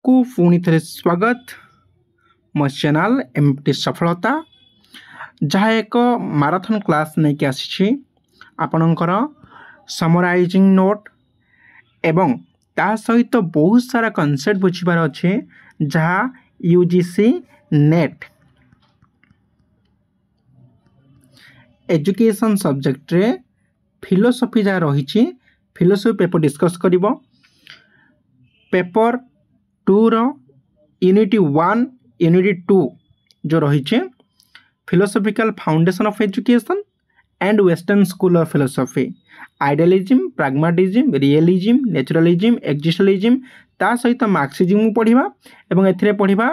को पुणी थे स्वागत मो चैनल एमटी सफलता जहाँ एक माराथन क्लास नहीं कि आसी आपणकर समराइजिंग नोट एवं ता सहित बहुत सारा कॉन्सेप्ट बुझीबार अच्छे जहाँ यूजीसी नेट एजुकेशन सब्जेक्ट रे फिलोसफी जहाँ रही फिलोसफी पेपर डिस्कस करिबो पेपर 2 रो यूनिट 1 यूनिट 2 जो रही philosophical foundation of education and western school of philosophy idealism pragmatism realism naturalism existentialism ता सहित मार्क्सिज्म पढ़ा एवं एथिरे पढ़ा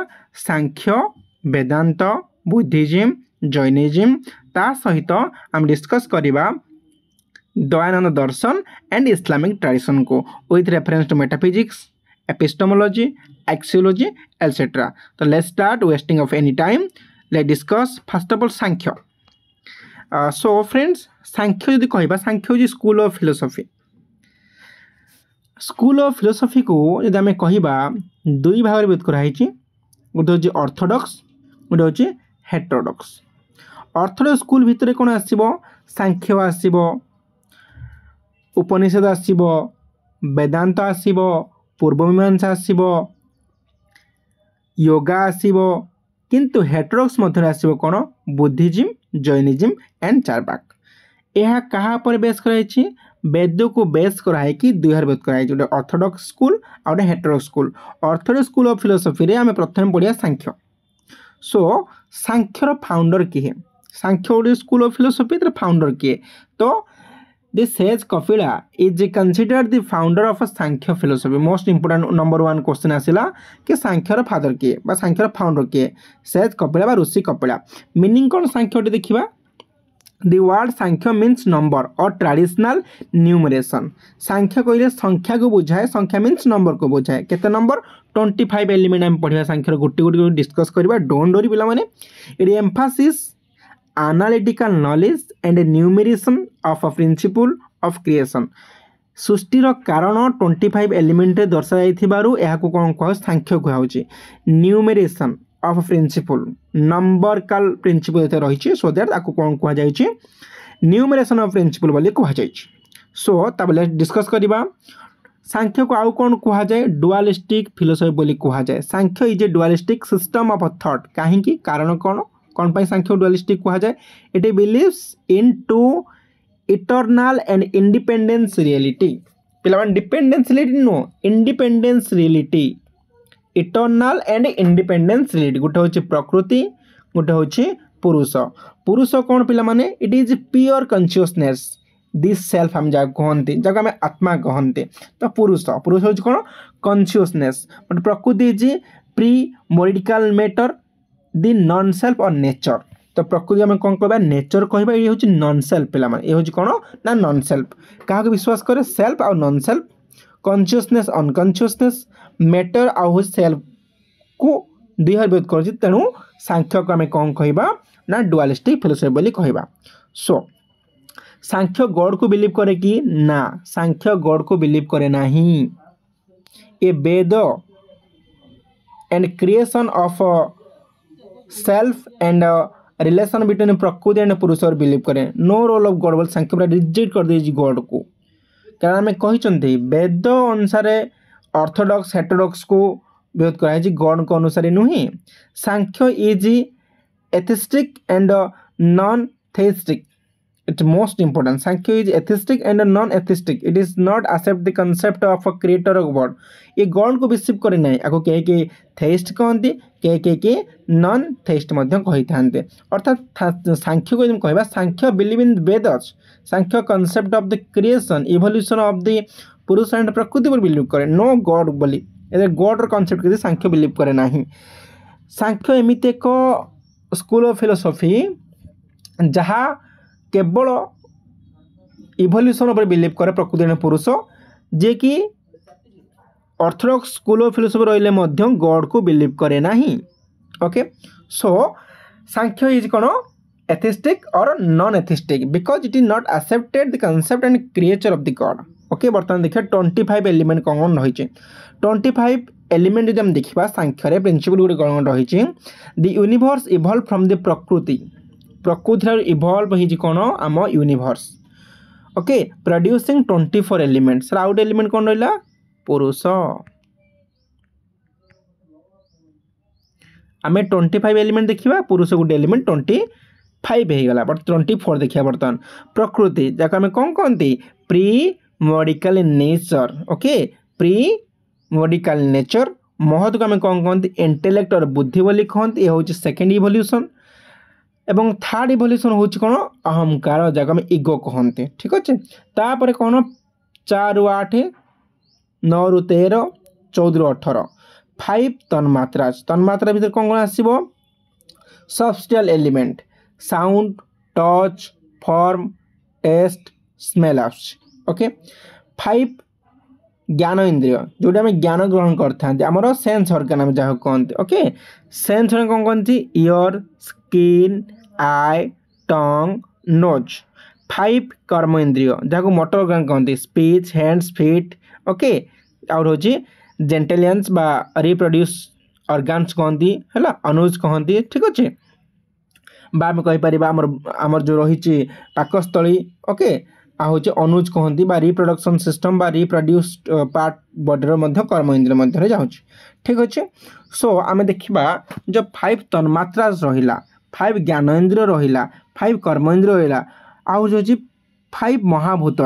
सांख्य वेदांत बुद्धिज्म जैनिज्म ता सहित हम डिस्कस करवा दयानंद दर्शन एंड इस्लामिक ट्रेडिशन को with reference to metaphysics epistemology axiology etcetera. तो let's start wasting of any time let discuss first of all Sankhya. So friends Sankhya यदि कहबा सांख्य हूँ school of philosophy. School of philosophy को यदि आम कहबा दुई भाग में कराई गोटे हूँ ऑर्थोडॉक्स गोटे हूँ हेटेरोडॉक्स। ऑर्थोडॉक्स स्कूल भितर कौन आसो सांख्य आसो उपनिषद आसो वेदांत आसो पूर्वमीमांसा आसो योगा आसो किंतु हेटेरोडॉक्स मध्य आसो कौन बुद्धिज्म जैनिज्म एंड चार्वाक। यह कहा पर बेस कराई वेद को बेस कराई कि दुई हार बेस कराई गोटे ऑर्थोडॉक्स स्कूल और गोटे heterodox school. Orthodox school of philosophy रे आम प्रथम पढ़िया सांख्य। सो सांख्यर फाउंडर किए सांख्य गोटे स्कूल ऑफ फिलोसफी फाउंडर किए तो The sage Kapila is considered the founder of a Sankhya philosophy. Most important number 1 question आसिला कि सांख्यर फादर किए बा सांख्यर फाउंडर किए सेज कपिला बा ऋषि कपिला। मीनिंग कौन सांख्य देखिबा The word Sankhya means number और ट्रेडिशनल न्यूमरेशन। सांख्य कहले संख्या को बुझाए संख्या मीन्स नंबर को बुझाए केते नंबर 25 एलिमेंट हम पढ़िया सांख्यर गोटी गोटी डिस्कस करबा डोंट वरी पिला माने it Mphasis analytical knowledge and numeration of a principle of creation। सृष्टिर कारण 25 एलिमेंट दर्शा जाइथिबारु एहाकु कोन कह सांख्य कहउची न्यूमरेशन ऑफ प्रिंसिपल नंबरकल प्रिंसिपल एते रहिछि सो दैट आकु कोन कह जाइछि न्यूमरेशन ऑफ प्रिंसिपल बोली कह जाइछि। सो तबले डिस्कस करिबा सांख्य को आउ कोन कह जाय डुअलिस्टिक फिलोसफी बोली कह जाय। Sankhya is a dualistic system of thought काहेकि कारण कौन पाई सांख्य डुअलिस्टिक कहा जाए it believes in two eternal and independence reality पिला dependence reality no independence reality eternal and independence reality गोटे हूँ प्रकृति गोटे हूँ पुरुष पुरुष कौन पिला माने it is pure consciousness this self हम जहाँ कहते जगह आम आत्मा कहते तो पुरुष पुरुष हूँ कौन consciousness but Prakriti is primordial matter the non self और नेचर। तो प्रकृति आम कौन कह नेचर कहबा ये हूँ नॉन सेल्फ पिला ये हूँ कौन ना नॉन सेल्फ क्या विश्वास करे सेल्फ और non self consciousness unconsciousness matter आउ सेल्फ को दुई हार विरोध कर तेणु सांख्य को आम कौन कहबा ना डुअलिस्टिक फिलोसफी बोली कहबा। सो सांख्य गॉड को बिलीव करे कि ना सांख्य गॉड को बिलीव करे नहीं ए Veda and creation of self and relation between Prakriti and Purusha और बिलीव करें नो रोल ऑफ गॉड बोल सांख्य पूरा रिजेक्ट कर दे गॉड को कारण आम कही वेद अनुसार ऑर्थोडॉक्स हेटेरोडॉक्स को विरोध कराई गॉड को अनुसार नुहे। Sankhya is atheistic and non theistic it's most important Sankhya is atheistic and non atheistic it is not accept the concept of a creator of God ये गॉड को रिसीव करे ना आपको कहे थेइस्ट कहते कहे नॉन थेइस्ट कही था अर्थात सांख्य को कहबा Sankhya believe in Vedas Sankhya concept of the creation evolution of the Purusha and Prakriti पर बिलीव करे नो गॉड बोली गॉड कॉन्सेप्ट के सांख्य बिलीव करे ना। सांख्य एमती एक स्कूल ऑफ फिलोसफी जहाँ केवल इवोल्यूशन पर बिलीव करे प्रकृति एंड पुरुष जे कि ऑर्थोडॉक्स स्कूल ऑफ फिलोसफी रही गॉड को बिलीव करे नहीं। ओके सो सांख्य इज कौन एथिस्टिक और non atheistic because it is not accepted the concept and creature of the God. Okay बर्तमान देखिए 25 एलिमेंट कौन रही 25 एलिमेंट जब हम देखा सांख्य प्रिंसिपल गोटे कौन रही दि यूनिवर्स इवॉल्व फ्रॉम द प्रकृति प्रकृति इवॉल्व हो कौन आम universe okay producing 24 element sir out element कौन रहा पुरुष आम 25 एलिमेंट देखा पुरुष गोटे एलिमेंट 25 होगा बट 24 देखिए बर्तमान प्रकृति जहाँ आम कौन कहती primordial nature okay primordial nature महत को आम कौन कहते इंटेलेक्ट और बुद्धि बोली कहते ये हूँ सेकेंड इवोल्यूशन एवं थर्ड इवोल्यूशन हूँ कौन अहंकार जहाँ आम इगो कहते ठीक अच्छे तापर कौन 4 ରୁ 8 9 ରୁ 13 14 ରୁ 18 5 तन्मात्रा भीतर कौन कौन आसो substantial element sound touch form taste smell okay 5 ज्ञान इंद्रिय जोटा आम ज्ञान ग्रहण करते आमर सेन्स ऑर्गन आम जहाँ कहते ओके सेन्स ऑर्गन कौन कहते ईयर स्किन आई टंग नोज 5 कर्म इंद्रिय जहाँ मोटर ऑर्गन कहते speech hands feet okay out हूँ जेंटेलियंस बा रिप्रोड्यूस ऑर्गन्स कहती है अनुज कहती ठीक अच्छे बा आम कहीपर आमर जो रही पाकस्थली ओके आ हूँ अनुज कहती बा रिप्रोडक्शन सिस्टम बा रिप्रोड्यूस पार्ट बॉडीर कर्म इंद्रिय मध्य जाऊँ ठीक अच्छे सो आम देखा जो 5 तन्मात्रा रहा 5 ज्ञान इंद्रिय रहा 5 कर्म इंद्रिय रहा आउ जो 5 महाभूत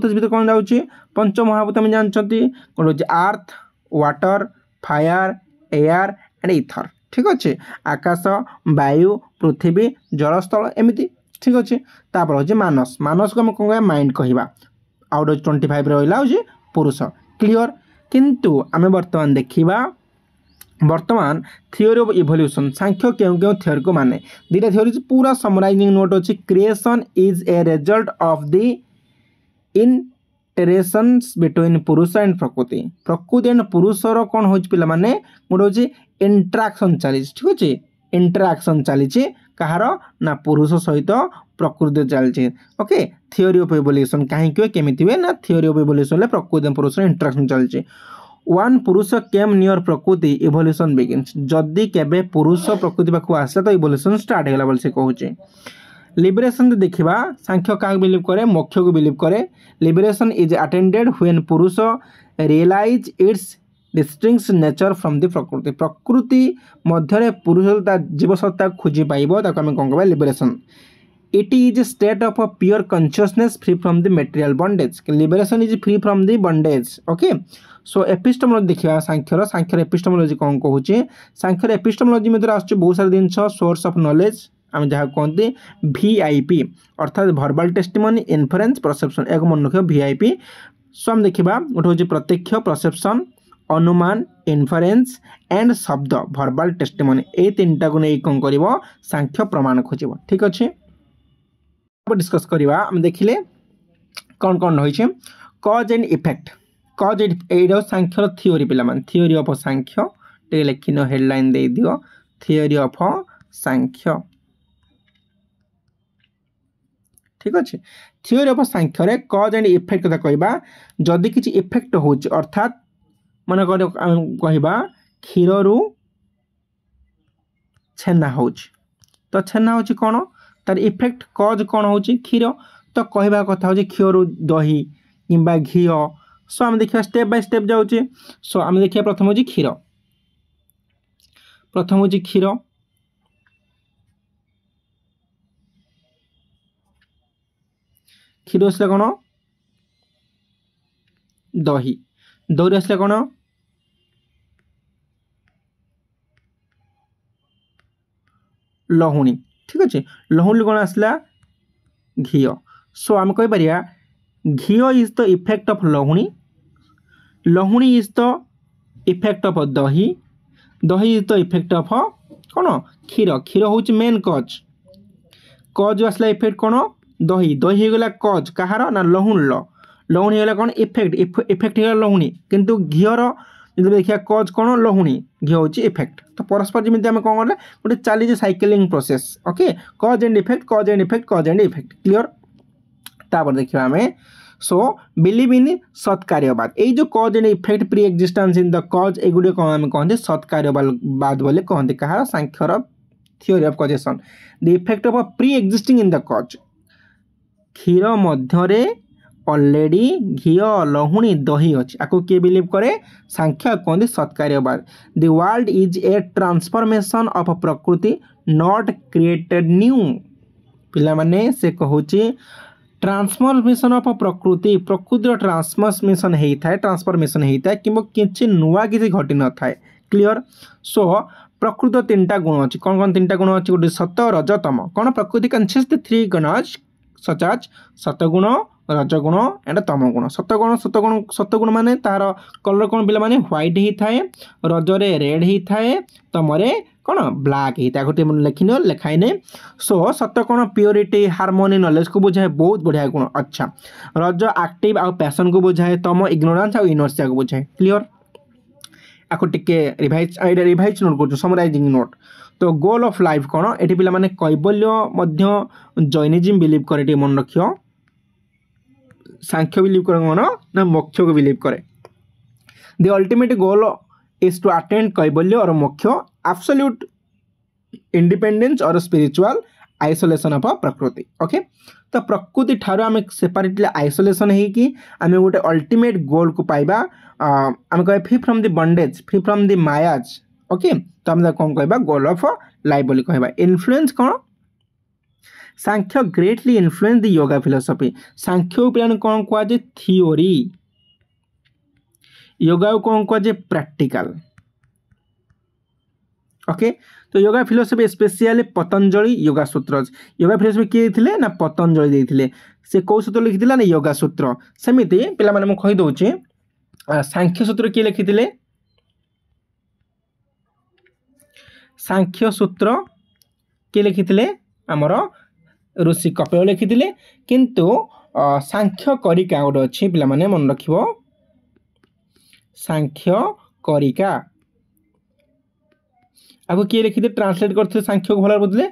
भीतर कौन जाऊँगी पंच महाभूत आम जानते कौन रोचे earth water fire air and ether ठीक अच्छे आकाश वायु पृथ्वी जलस्थल एमती ठीक अच्छे तापर हूँ मानस मानस को आम कौन माइंड कहवा आउट 25 रहा हूँ पुरुष क्लियर किंतु आम बर्तमान देखा बर्तमान थियोरी ऑफ इवोल्यूशन सांख्य क्यों क्यों थियोरी को माने दुटा थियोरी पूरा समराइजिंग नोट अच्छी creation is a result of the interactions between पुरुष एंड प्रकृति एंड पुरुषर कौन हो पिला माने गोटे हूँ इंटराक्शन चली ठीक अच्छे इंटराक्शन चली कहार ना पुरुष सहित प्रकृति चलती ओके थियोरी ऑफ इवोल्यूशन कहीं केमी हुए ना थियोरी ऑफ इवोल्यूशन प्रकृति पुरुष इंटराक्शन चलती वन पुरुष केम नियर प्रकृति इवोल्यूशन बिगिन्स जदि केबे पुरुष प्रकृति पाखु आसे तो इवोल्यूशन स्टार्ट होगा बोल से कहूँ लिबरेशन देखा सांख्य क्या बिलीव करे मोक्ष को बिलीव करे liberation is attended when purusha realise its distinct nature from the prakriti मध्य पुरुष जीवसत्ता खोजी पाइब आम कौन कह liberation it is state of a pure consciousness free from the material bondage liberation is free from the bondage okay so epistemology देखा सांख्यर एपिस्टेमोलॉजी कौन कहूँ सांख्यर एपिस्टेमोलॉजी में आस बहुत सारा जिन सोर्स ऑफ नॉलेज आम जहाँ कहते VIP अर्थात भर्बल टेस्टिमनी इन्फरेन्स परसेप्शन एक मन रख VIP सो आम देखा गोटे हूँ प्रत्यक्ष परसेप्शन अनुमान इन्फरेन्स एंड शब्द भर्बल टेस्टिमनी ये 3टा को नहीं कौन कर सांख्य प्रमाण खोज ठीक अच्छे डिस्कस करवा आम देखिले कौन कौन रही कज एंड इफेक्ट कज ये सांख्यर थियोरी पिलामान थियोरी ऑफ सांख्य टे लिखिन हेडलाइन दे दियो थियोरी ऑफ सांख्य ठीक अच्छे थियोरी ऑफ सांख्य कज एंड इफेक्ट कथा कहबा जदि किछि इफेक्ट हो अर्थात मन कहबा क्षीर रु छेना हो तो छेना हो कौन तार इफेक्ट कज कौन हो क्षीर तो कहवा कथा हो क्षीर रु दही किंबा घी सो आम देखा स्टेप बाय स्टेप जाऊे सो आम देखा प्रथम हूँ क्षीर क्षीर क्षीर आसला कौन दही दही आसला कौन लहुणी ठीक अच्छे लहुणी कौन आसला घी सो आम कहीपर ghee is the effect of लहुणी is the effect of dahi is the effect of कौन क्षीर क्षीर हूँ मेन कज आसला इफेक्ट कौन दही होगला कज कहार ना लहुण होगला कौन इफेक्ट होगा लहुणी किंतु घीर जो देखिए कज कौन लहुणी घी हूँ इफेक्ट तो परस्पर जमी आम कौन कले गोटे चली साइकेलिंग प्रोसेस ओके कज एंड इफेक्ट क्लियर तापर देखा आम सो बिलीव इन सत्कार्यवाद ये जो cause and effect pre existence in the cause एगुड़ी कौन आम कहते सत्कार्यवाद बोले कहते कह सांख्यर theory of causation the effect of pre existing in the cause क्षीर मध्य ऑलरेडी घी लहुणी दही अच्छी आपको किए बिलीव करे सांख्य कहते सत्कार्यवाद the world is a transformation of Prakriti not created new पिला माने से कहूची ट्रांसफॉर्मेशन ऑफ प्रकृति प्रकृतिर ट्रांसफॉर्मेशन होता है ट्रांसफॉर्मेशन होता है कि नुआ किसी घटी न था क्लियर सो प्रकृति तीन टा गुण अच्छी कौन कौन तीन टा गुण अच्छी गोटे सत रज तम कौन प्रकृति कंसिस्ट थ्री गुणज सच आज सतगुण रजगुण एंड तमगुण सतगुण माने तार कलर कौन पिला माने व्हाइट ही थाए रजरे रेड ही थाए तमरे कौन ब्लैक ही गोटे लिखिन लिखाइने सो सत कौन प्योरिटी हार्मोनी नॉलेज को बुझाए बहुत बढ़िया गुण अच्छा रज एक्टिव आउ पैशन को बुझाए तम इग्नोरेंस आउ इनर्सिया को बुझाए क्लियर आपको टिके रिवाइज नोट कर समराइजिंग नोट तो गोल ऑफ लाइफ कौन ये पिला माने कैवल्य जैनिज्म बिलीव करे मन रखियो सांख्य बिलीव करे कौन ना मोक्ष को बिलीव करे the ultimate goal is to attend kaivalya और मोक्ष एब्सोल्यूट इंडिपेंडेंस और spiritual isolation of prakriti okay तो प्रकृति ठारो आम सेपरेटली आइसोलेशन है कि आम गोटे अल्टीमेट गोल को पाइबा आम कह free from the bondage free from the Maya's okay तो आम कौन कहबा गोल ऑफ लाइफ बोली कहबा इन्फ्लुएंस कौन Sankhya greatly influence the yoga philosophy Sankhya पे कौन कहुए थियोरी योगा कौन कहुए प्रैक्टिकल ओके तो योगा फिलोसफी स्पेशली पतंजलि योगा सूत्र योगा फिलोसफी किए थे ना पतंजलि देते से कौ सूत्र लिखी ना योगा सूत्र सेमती पे मैंने कहीदे सांख्य सूत्र किए लिखी सांख्य सूत्र किए लिखी आमर ऋषि कपिल लिखी किंतु सांख्य करिका गोटे अच्छी पे मन रख सांख्य करिका आपको किए लिखी ट्रांसलेट करते सांख्य को भल बुझे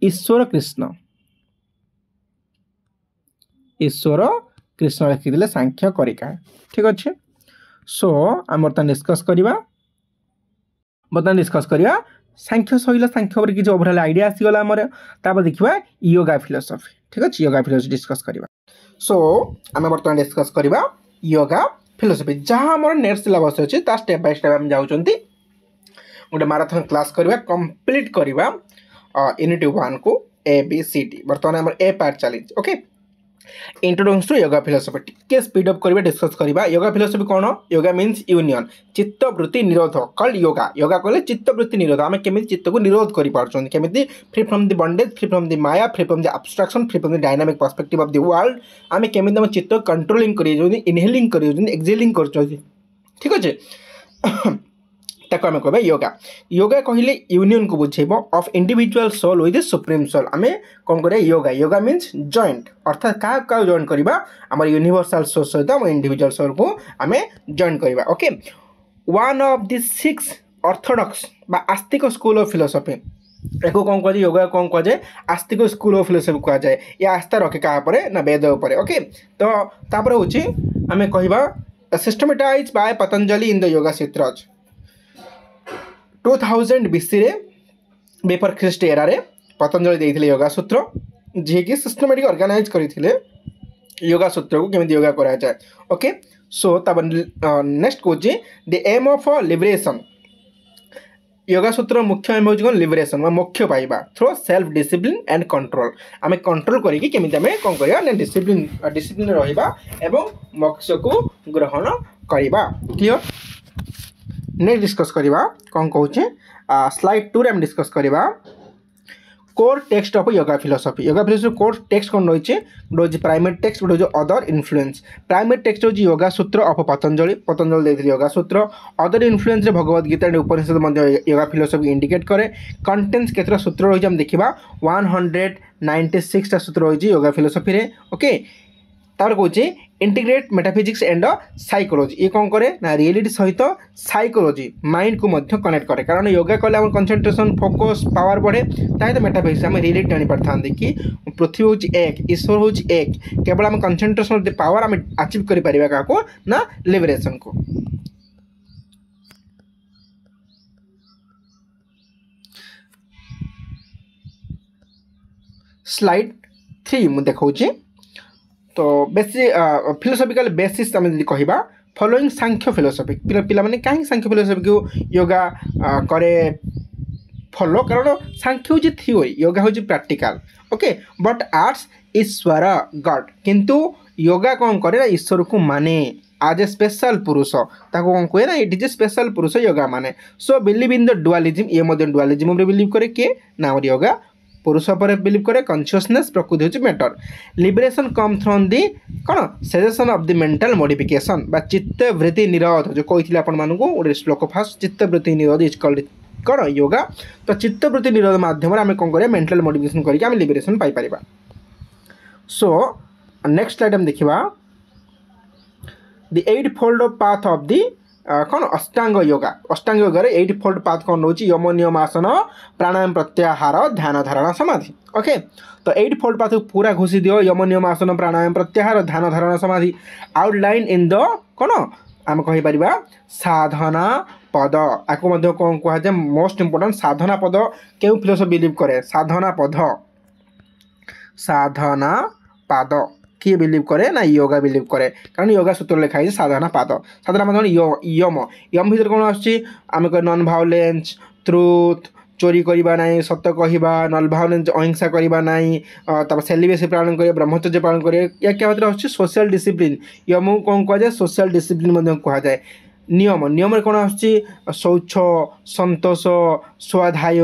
ईश्वर कृष्ण लिखी सांख्य करिका ठीक अच्छे सो आम बर्तमान डिस्कस करवा सांख्य सहिला सांख्य पर किसी ओवरऑल आइडिया आसीगला आमर तापर देखिबा योगा फिलोसफी ठीक अच्छे योगा फिलोसफी डिस्कस करवा सो आम बर्तमान डिस्कस करवा योगा फिलोसफी जहाँ आम नेक्स्ट सिलेबस अच्छे स्टेप बाय स्टेप आम जाउचंती गोटे माराथन क्लास करवा कंप्लीट करवा यूनिट 1 को ABCD बर्तमान आम ए पार्ट चली okay introduction to yoga philosophy टिके स्पीड अप करवा डिस्कस करवा योगा फिलोसफी कौन योगा मीन्स यूनियन चित्तवृत्ति निरोध कल योगा योगा कहले चित्तवृत्ति निरोध आम केमी चित्त को निरोध करमी free from the bondage free from the maya free from the obstruction free from the dynamic perspective of the world आम केमी आम चित्त कंट्रोलिंग कर इनहेलिंग कर एक्सहेलिंग कर ठीक अच्छे ताको आम कहबा योगा योगा कहले यूनियन को बुझेब of individual soul with supreme soul आम कौन करिया योगा योगा मीन्स जॉइंट अर्थात क्या जॉइन करवा आम यूनिवर्सल सोल सहित आम इंडिविजुअल सोल को आम जॉइन करवा okay one of the 6 Orthodox बा आस्तिक स्कूल ऑफ फिलोसफी एको कौन कह योगा कौन कह आस्तिक स्कूल ऑफ फिलोसफी कह जाए या आस्था रखे क्या ना वेद उपर ओके तो तापर होची आम कहबा systematize by Patanjali in the yoga sutras 2000 BC रे बिफोर ख्रीस्ट एरा रे पतंजलि देइथिले योगा सूत्र जे कि सिस्टमेटिक ऑर्गेनाइज करिथिले योगा सूत्र को केमिति योगा करा जाए ओके सो तब नेक्स्ट को जे the aim of liberation Yoga Sutra मुख्य एम होची लिबरेशन मोक्ष पाइबा through self discipline and control आम कंट्रोल करिकि केमिति आम कोन करिया ना डिसिप्लिन रहिबा एवं मोक्ष को ग्रहण करिबा क्लियर नेक्स्ट डिस्कस करवा कौन कहे स्लाइड 2 रे डिस्कस करवा core text of yoga philosophy core text कौन रही है प्राइमेट टेक्स्ट गोटे अदर इन्फ्लुएंस प्राइमेट टेक्स्ट हूँ योगा सूत्र ऑफ पतंजलि देते योगा सूत्र अदर इन्फ्लुएंस रे भगवद गीता उपनिषद योगा फिलोसफी इंडिकेट करे कंटेन्स केतरा सूत्र रही देखा 196 सूत्र रही योगा फिलोसफी रे ओके तापर कौचे इंटीग्रेट मेटाफिजिक्स एंड साइकोलॉजी ये कौन करे ना रियलिटी सहित साइकोलॉजी माइंड को मध्य कनेक्ट करे कारण योगा कले आम कंसंट्रेशन फोकस पावर बढ़े ताकि मेटाफिजिक्स आम रियलिटी जानी पार कि पृथ्वी हूँ एक ईश्वर हूँ एक केवल आम कंसंट्रेशन पावर आम अचीव कर क्या ना लिबरेशन को। स्लाइड 3 मुझे देखा तो बेसी फिलोसफिकल बेसिस आम जी कह फॉलोइंग सांख्य फिलोसफी पिला माने कहीं सांख्य फिलोसफी को योगा करे फॉलो कारण सांख्य हूँ थ्योरी योगा हूँ practical okay but arts Ishwar God किंतु योगा कौन करे ना ईश्वर को माने आज ए स्पेशल पुरुष ताको कौन कहे ना इट इज ए स्पेशल पुरुष योगा माने so believe in the dualism ये डुअलिज्म बिलीव करे किए ना योगा पुरुष पर बिलीव करे कॉन्शियसनेस प्रकृति हूँ matter liberation come from the कौन सेजेशन ऑफ द मेंटल मॉडिफिकेशन बा चित्तवृत्ति निरोध जो कही आपण मानू गोटे श्लोक फास्ट चित्तवृत्ति निरोध इज कॉल्ड कौन योगा तो चित्तवृत्ति निरोध माध्यम आम कौन करें मेंटल मॉडिफिकेशन करके आम लिबरेशन पाई। सो नेक्स्ट स्लाइड हम देखा the 8 fold path of the कौन अष्टांग योगा 8 फोल्ड पाथ कौन रोचे यम नियम आसन प्राणायाम प्रत्याहार ध्यान धारणा समाधि ओके तो 8 फोल्ड पाथ पूरा घोषी दियो यम नियम आसन प्राणायाम प्रत्याहार ध्यान धारणा समाधि आउटलाइन इन द कौन आम कहीपर साधना पद आपको कौन कहुए मोस्ट इंपोर्टेंट साधना पद क्यों फिलोसफी बिलीव करे साधना पाद किए बिलीव करे ना योगा बिलीव करे कारण योगा सूत्र लिखा है साधना पाद यम यम भर कौन आम नॉन भायोलेंस ट्रुथ चोरी करवा ना सत कहवा नॉन भायोलेंस अहिंसा करवा ना तब सेलिबेसी पालन कर ब्रह्मचर्य पालन कर या क्या होता सोशल डिसिप्लिन यम कौन कहुए सोशल डिसिप्लिन कहुए नियम नियम कौन शौच संतोष स्वाध्याय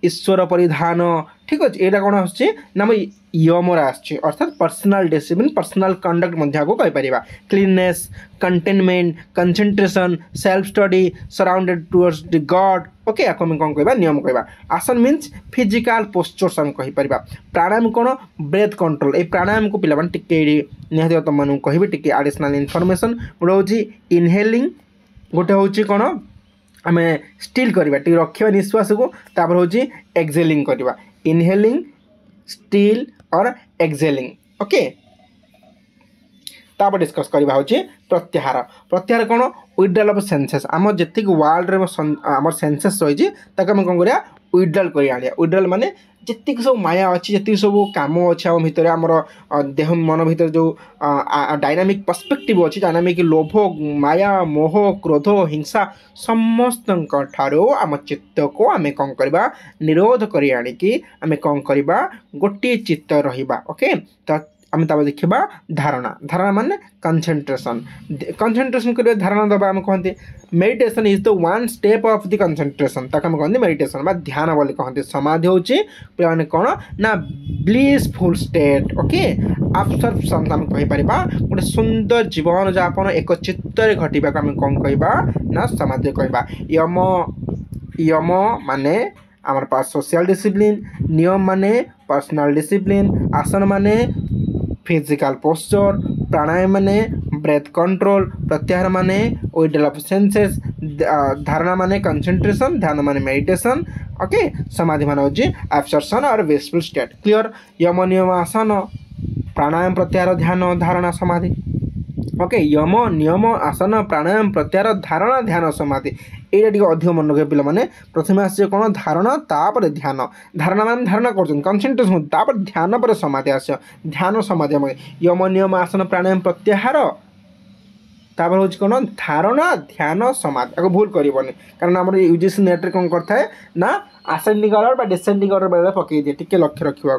ईश्वर परिधान ठीक अच्छे यहाँ कौन आम यमर अर्थात पर्सनल डिसिप्लिन पर्सनल कंडक्ट कहीपर cleanliness contentment concentration self study surrounded towards the God okay आपको कौन कह नियम कह आसन मीन्स फिजिकल पोस्चर्स आम कहीपर प्राणायाम कौन ब्रेथ कंट्रोल ये प्राणायाम को पिला टे निहत तुम मैं कहि टे एडिशनल इनफॉरमेशन गोटे हूँ इनहेलिंग गोटे हूँ कौन आम स्टिल करवा टे रखा निश्वास को तापर हूँ एक्सेलिंग करवा इनहेलिंग स्टिल और एक्सेलिंग ओके तापर डिस्कस करवा हूँ प्रत्याहार प्रत्याहार कौन विड्रॉल ऑफ सेंसेस आम जी वर्ल्ड आम सेंसेस रही आम कौन कर विड्रॉल कर विड्रॉल माने जी सब माया अच्छी जी सब कम अच्छे आम भितर आमर देह मन भर जो डायनामिक पर्सपेक्टिव अच्छी डायनामिक लोभ माया मोह क्रोध हिंसा समस्त ठारो आम चित्त को आम कौन करवा निरोध कर आनिकी आम कौन करवा गोटे चित्त रहिबा ओके तो आम तब देखा धारणा धारणा माने कंसंट्रेशन कंसंट्रेशन कर धारणा दबा आम कहते meditation is the one step of the concentration ताक आम कहते मेडिटेशन ध्यान बोली कहते समाधि हूँ पे कौन ना ब्लिसफुल स्टेट ओके अब्सर्प्शन आम कहीपर गोटे सुंदर जीवन यापन एक चित्तर घटवा आम कौन कहवा ना समाधि कहवा यम यम माने आमर पास सोशल डिसिप्लिन नियम माने पर्सनल डिसिप्लिन आसन माने फिजिकल पोस्चर प्राणायाम माने ब्रेथ कंट्रोल प्रत्याहार माने विड्रॉल ऑफ सेंसेस धारणा माने कंसंट्रेशन ध्यान माने मेडिटेशन ओके समाधि माने होची एब्सॉर्प्शन और ब्लिसफुल स्टेट क्लियर यम नियम आसन प्राणायाम प्रत्याहार ध्यान धारणा समाधि ओके यम नियम आसन प्राणायाम प्रत्याहार धारणा ध्यान समाधि यहाँ टे अधिक मन रखे पे मैंने प्रथम आस कौन धारणा तापर ध्यान धारणा मान धारणा कर कंसंट्रेशन तापर ध्यान पर समाधि आस ध्यान समाधि यम नियम आसन प्राणायाम प्रत्याहार तापर हूँ कौन धारणा ध्यान समाधि आपको भूल करनी कारण आम यूजीसी नेट कौन करता ना आसेंडिंग ऑर्डर डिसेंडिंग ऑर्डर बेले पकई दिए टी लक्ष्य रखा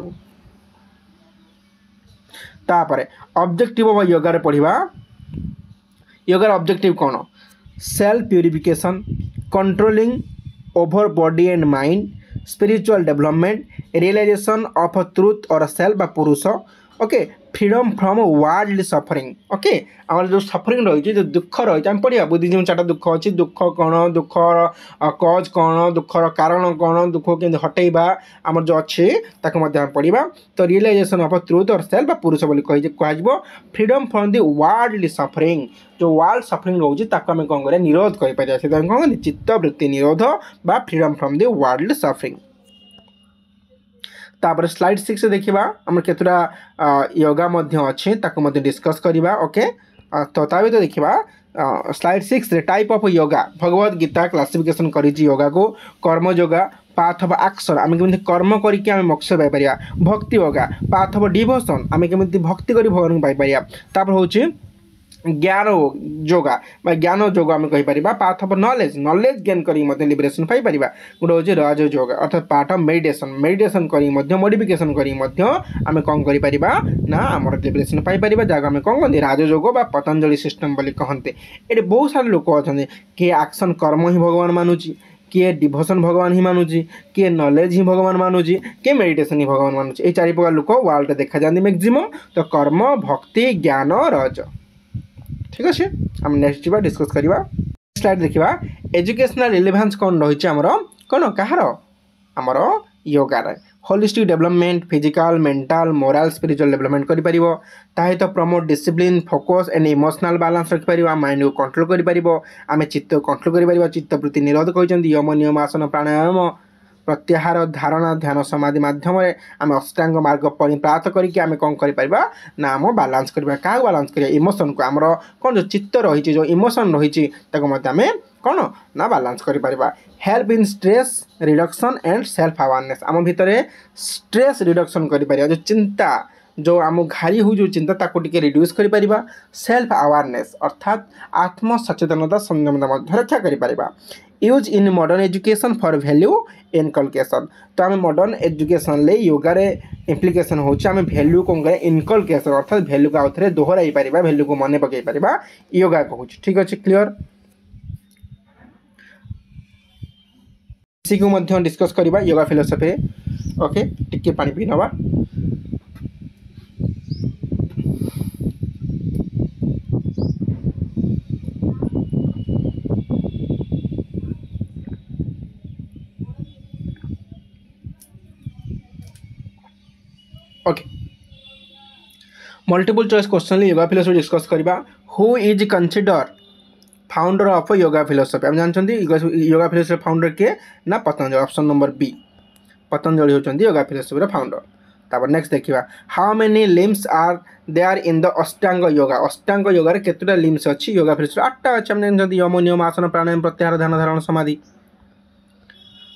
तापर ऑब्जेक्टिव ऑफ योगा पढ़ा योगार ऑब्जेक्टिव कौन self purification controlling over body and mind spiritual development realisation of truth और सेल्फ बा purusha okay freedom from world suffering okay आम जो सफरिंग रही जो दुख रही आम पढ़ा बुद्धिज्म 4टा दुख अच्छी दुख कौन दुखर कज कौन दुखर कारण कौन दुख के हटेबा आम जो अच्छे पढ़ा तो रियलाइजेशन ऑफ ट्रूथ और सेल्फ पुरुष बोली कह freedom from the world suffering जो वर्ल्ड सफरिंग रोचे आम कौन कर निरोध कर कौन चित्तवृत्ति निरोध बा freedom from the world suffering तापर स्लाइड 6 देखा आम केतुरा योगा अच्छे डिस्कस करवा ओके तो ता भर देखा slide 6 type of yoga Bhagavad Gita classification कर योगा को कर्म योगा पाथ ऑफ एक्शन आम केमी कर्म करके मोक्ष पाई भक्ति योगा पाथ ऑफ डिवोशन आम केमी भक्ति कर भगवान पाई तापर हूँ ज्ञान योगा ज्ञान योग आम कहीपर path of knowledge knowledge gain कर लिबरेशन पाई गोटे हूँ राज योग अर्थात पार्ट ऑफ मेडिटेशन मेडिटेशन कर मॉडिफिकेशन कर कौन कर आम लिबरेशन पाई जहाँ आम कौन कहते राजयोग बा पतंजलि सिस्टम बोली कहते ये बहुत सारे लोक अच्छा किए एक्शन कर्म ही भगवान मानुची किए डिवोशन भगवान ही मानुची किए नॉलेज ही भगवान मानुची किए मेडिटेशन ही भगवान मानुची ये 4 प्रकार लोक वर्ल्ड देखा जाती मैक्सिमम तो कर्म भक्ति ज्ञान रज ठीक अच्छे आम नेक्स्ट जी डिस्कस करवा स्लाइड देखा एजुकेशनल रिलेवेंस कौन रही आमर कौन कहार आमर योगार holistic development physical mental moral spiritual development करें तो promote discipline focus and emotional balance रखिपर माइंड को कंट्रोल करें चित्त को कंट्रोल कर चित्तवृत्ति निरोध कहते यम नियम आसन प्राणायाम प्रत्याहार धारणा ध्यान समाधि मध्यम आम अष्टांग मार्ग परिप्राप्त करके आम कौन कर आम बालांस करवा क्या बालांस करिया इमोशन को आमर कौन जो चित्त रही जो इमोशन रही आम कौन ना बालांस कर help in stress reduction and self awareness आम भितर स्ट्रेस रिडक्शन कर जो चिंता जो आम घारी हो जो चिंता ताको टिके रिड्यूस कर सेल्फ अवेयरनेस अर्थात आत्म सचेतनता संयमता रक्षा कर use in modern education for value inculcation तो आम मॉडर्न एजुकेशन ले योगार इम्प्लिकेशन होची आम वैल्यू कौन करें इनकलकेशन अर्थात वैल्यू को आउे दोहराई पार वैल्यू को मन पकई पार योगा कहूँ ठीक अच्छे क्लियर इसी को डिस्कस करवा योगा फिलोसफी ओके टिके पानी पी नवा okay multiple choice question yoga philosophy discuss करवा who is consider founder of yoga philosophy आम जानते योगा फिलोसफी फाउंडर किए ना Patanjali option number B Patanjali होती योगा फिलोसफी फाउंडर तापर नेक्स्ट देखा how many limbs are there in the Ashtanga योगार केतुटा लिम्स अच्छी योगा फिलोसफी 8टा अच्छे आम जानते यम नियम आसन प्राणायाम प्रत्याहार ध्यान धारण समाधि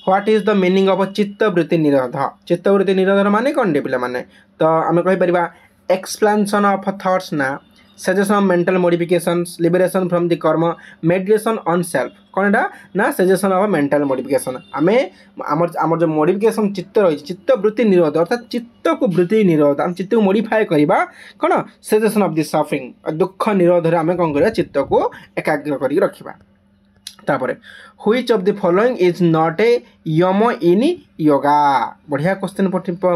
what is the meaning of चित्तवृत्ति निरोध माने कौन डे पे तो आम कहीपर एक्सप्लेनेशन ऑफ थॉट्स ना suggestion of mental modifications liberation from the कर्म मेडिटेशन ऑन सेल्फ कौन ना सजेशन ऑफ मेंटल मॉडिफिकेशन आम आम जो मॉडिफिकेशन चित्त रही चित्तवृत्ति निरोध अर्थात चित्त को वृत्ति निरोध आम चित्त को मॉडिफाई करवा कौन सजेशन ऑफ द सफरिंग दुख निरोध आम कौन कर चित्त को एकाग्र कर रखा तापर which of the following is not a yama in yoga बढ़िया क्वेश्चन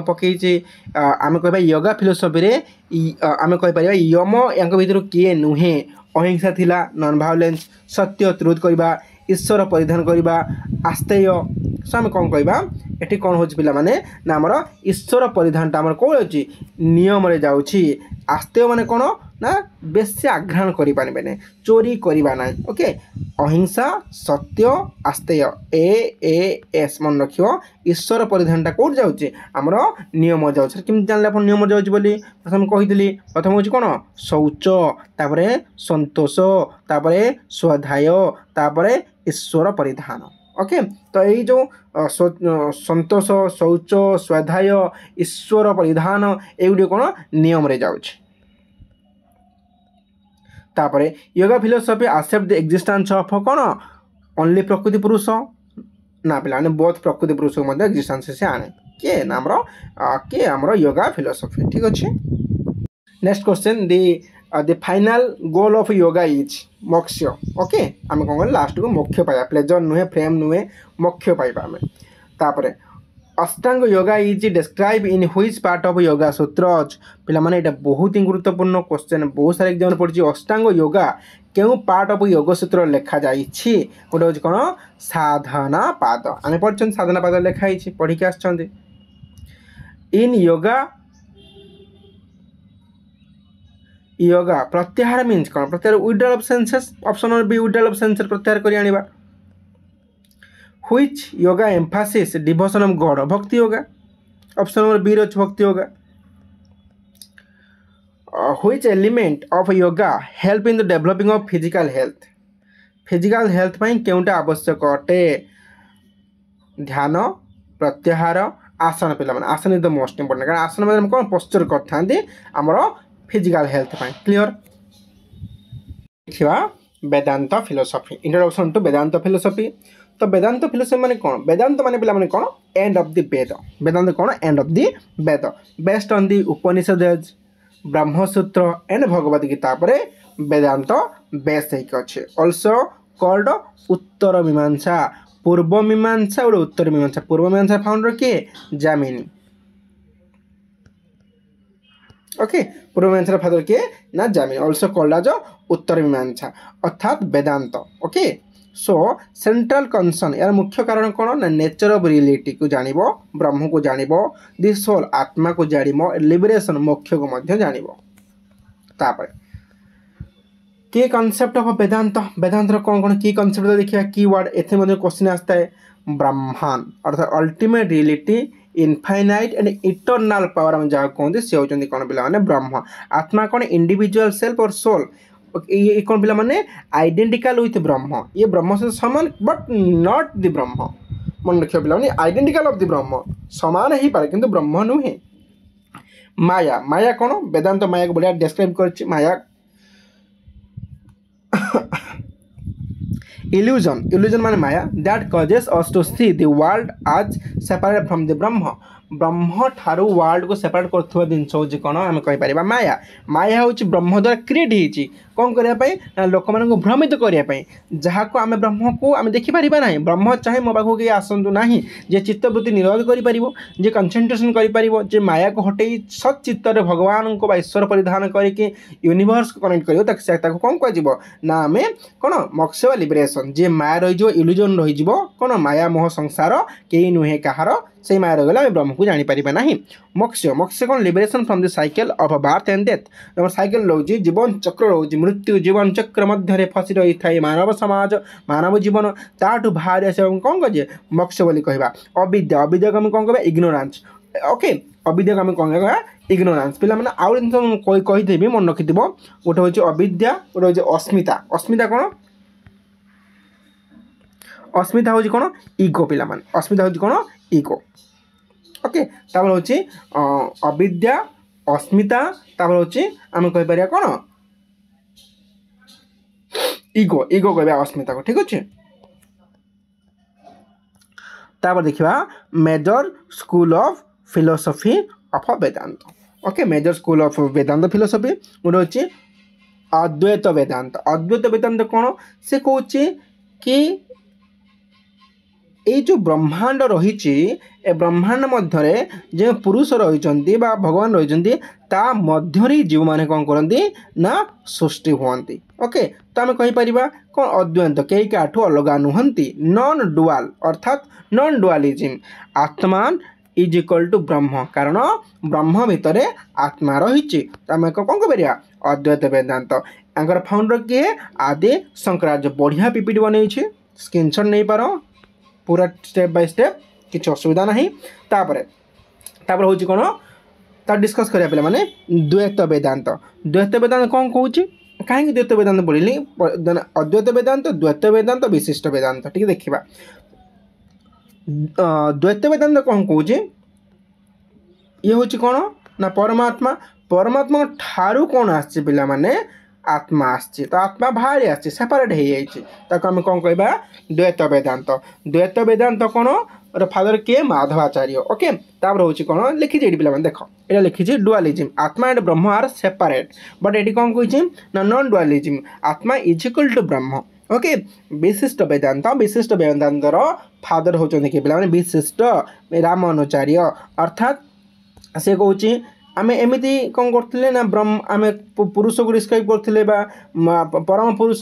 पकई आम कह योगा फिलोसफी रे आम कहीपर यम या भर किए नुहे अहिंसा थिला नॉन वायलेंस सत्य ट्रुथ करवा ईश्वर परिधान करवा आस्तेय सो आम कौन कहवा ये कौन हो पाने ना आमर ईश्वर परिधानटा आम कौन अच्छी नियम जाऊँगी आस्तेय माने कौन ना बेसी आघ्राण करें चोरी करवा ना ओके अहिंसा सत्य आस्तेय एस मन रख ईश्वर परिधानटा कौट जाऊँचे आमर नियम जाऊँचे केमती जानले आप नियम जाऊँच बोली प्रथम कही प्रथम हूँ कौन शौच तापर संतोष तापर स्वाध्याय तापर ईश्वर परिधान ओके तो यही जो संतोष शौच स्वाध्याय ईश्वर परिधान एगुड़ी कौन नियम रे जाऊँचे तापर yoga philosophy accept the existence of कौन ओनली प्रकृति पुरुष ना पे बोथ प्रकृति पुरुष को एक्जिस्टेंस से आने किए ना किए आमर योगा फिलोसफी ठीक अच्छे next question the final goal of yoga is मोक्ष ओके आम कौन लास्ट को मोक्ष पाइबा प्लेजर नुहे फ्रेम नुहे मोक्ष पाइबा आम तापर Ashtanga yoga is describe in which part of yoga सूत्रज पिला माने एटा बहुत ही गुरुत्वपूर्ण क्वेश्चन बहुत सारे एग्जाम पड़छि अष्टांग योगा केउ पार्ट ऑफ योग सूत्र लिखा जाइछि गोटे होछि कोन साधना पाद आमे पढ़छन साधना पाद लिखा हिछि पढ़ि के आछछन इन योगा प्रत्याहार मीन्स कोन प्रत्याहार withdrawal of senses option number B withdrawal of senses प्रत्याहार करि आनिबा Which yoga emphasis devotion of God भक्ति योगा ऑप्शन नंबर बी रच भक्ति yoga which element of yoga help in the developing of physical health ପାଇଁ କେଉଁଟା ଆବଶ୍ୟକ ଅଟେ ଧ୍ୟାନ ପ୍ରତ୍ୟାହାର आसन पिला माने आसन इज द मोस्ट इंपोर्टेंट कारण आसन में कोन पोस्चर करथांती हमरो फिजिकल हेल्थ ପାଇଁ क्लियर देखिबा Vedanta philosophy introduction to Vedanta philosophy तो वेदांत फिलोसफी माने कौन वेदांत माने पिला माने कौन end of the Veda Vedanta कौन end of the Veda based on the Upanishad Brahmasutra and Bhagavad Gita पर वेदांत बेस होइक अछि आल्सो कॉल्ड उत्तर मीमांसा पूर्व मीमांसा और उत्तर मीमांसा पूर्व मीमांसा फाउंडर के जामिनी ओके पूर्व मीमांसा फाउंडर के ना जामिनी आल्सो कॉल्ड एज उत्तर मीमांसा अर्थात वेदांत ओके सो सेंट्रल कंसर्न यार मुख्य कारण कौन ना नेचर ऑफ रियलिटी को जानिबो ब्रह्म को जानिबो दि सोल आत्मा को जानिबो लिबरेशन मोक्ष को मध्य जानिबो तापर के कांसेप्ट ऑफ वेदांत वेदांत रो कौन की कांसेप्ट देखिया कीवर्ड एथे मध्ये क्वेश्चन आस्ता है ब्रह्मांड अर्थात ultimate reality infinite and eternal power हम जहाँ कहते से होचंदी कौन पिला माने ब्रह्म आत्मा कौन इंडिविजुअल सेल्फ और सोल ये कौन पिला माने आइडेंटिकल विथ ब्रह्म ये ब्रह्म से समान बट नॉट द ब्रह्म मन रखियो पिला माने आइडेंटिकल ऑफ द ब्रह्म समान ही पारे किंतु ब्रह्म नुहे माया माया कौन वेदांत माया को बढ़िया डिस्क्राइब करछि माया illusion माने माया that causes us to see the world as separate from the ब्रह्म ठारू वर्ल्ड को सेपरेट करथुवा जिनस होची कोन हम कहि परिबा माया माया होची ब्रह्म द्वारा क्रिएट हिची कोन करिया पई लोक मानन को भ्रमित करिया पई जहा को हमें ब्रह्म को हम देखि परिबा नाही ब्रह्म चाहे मो बाखो के आसंतु नाही जे चित्तवृत्ति निरोध करि परिबो जे कंसंट्रेशन करि परिबो जे माया को हटेई सत चित्त रे भगवान को बा ईश्वर परिधान करि के यूनिवर्स को कनेक्ट करियो ताको कोन कहि जिवो ना हमें कोन मोक्ष वा लिबरेशन जे माया रहि जो इल्यूजन रहि जिवो कोन माया मोह संसार केई नुहे कहार से माया रगला हम ब्रह्म को जानि परिबा नाही मोक्ष मोक्ष कोन liberation from the cycle of birth and death हम साइकिल रोजी जीवन चक्र रोजी मृत्यु जीवन चक्र मध्य रे फसी रही थाई मानव समाज मानव जीवन ताटू बाहर आसे हम कोन कजे मोक्ष बोली कहबा अविद्या अविद्या को हम कोन कहबा इग्नोरेंस ओके अविद्या को हम कोन कहबा इग्नोरेंस पिला माने आउ दिन कोई कहि देबी मन रखिदिबो गोटे होची अविद्या गोटे होची अस्मिता अस्मिता कोन अस्मिता होची कोन ईगो पिला माने अस्मिता होची कोन ईगो ओके तापर होची अविद्या अस्मिता तापर होची हम कहि परिया कोन ईगो ईगो कहबा अस्मिता को ठीक अछि तापर देखिबा major school of philosophy of Vedanta okay major school of Vedanta philosophy गोटे होची अद्वैत वेदांत कोन से कहूची कि ये जो ब्रह्मांड रही ए ब्रह्मांड मध्य जो पुरुष रही भगवान रही ता मध्य जीव मैंने कौन करती ना सृष्टि हुंती ओके तो आम कहीपर कौन अद्वैत कई काठू अलग नुहंती नॉन डुआल अर्थात नॉन डुआलिज्म आत्मा इज इक्वल टू ब्रह्म कारण ब्रह्म भितर आत्मा रही आम कौन कह अद्वैत वेदांत आंकर फाउंडर किए आदि शंकराचार्य बढ़िया पीपीटी बनई स्क्रीनशॉट नहीं पार पूरा स्टेप बाय स्टेप किसी असुविधा नहीं तापर हूँ कौन ता डिस्कस करिया पे माने द्वैत वेदांत कौन कहूँ कहीं द्वैत वेदांत पढ़ी अद्वैत वेदांत विशिष्ट वेदांत ठीक देखा द्वैत वेदांत कौन कहूँ ये हूँ कौन ना परमात्मा ठारू कौन आसछि पिला माने आत्मा आसछि तो आत्मा बाहर आसछि सेपरेट हो जाइछि आम कौन कहबा द्वैत वेदांत कौन फादर के माधवाचार्य ओके तापर हूँ कौन लिखी पे देख ये लिखी डुआलिज्म आत्मा and Brahma are separate but ये कौन कही ना नॉन डुआलिज्म आत्मा is equal to Brahma okay विशिष्ट वेदांतर फादर होचंदी के पिला माने विशिष्ट रामानुचार्य अर्थात से कहूँ आमे एमिति कौन करथिले ना ब्रह्म आमे पुरुष को डिस्क्राइब करथिले बा परम पुरुष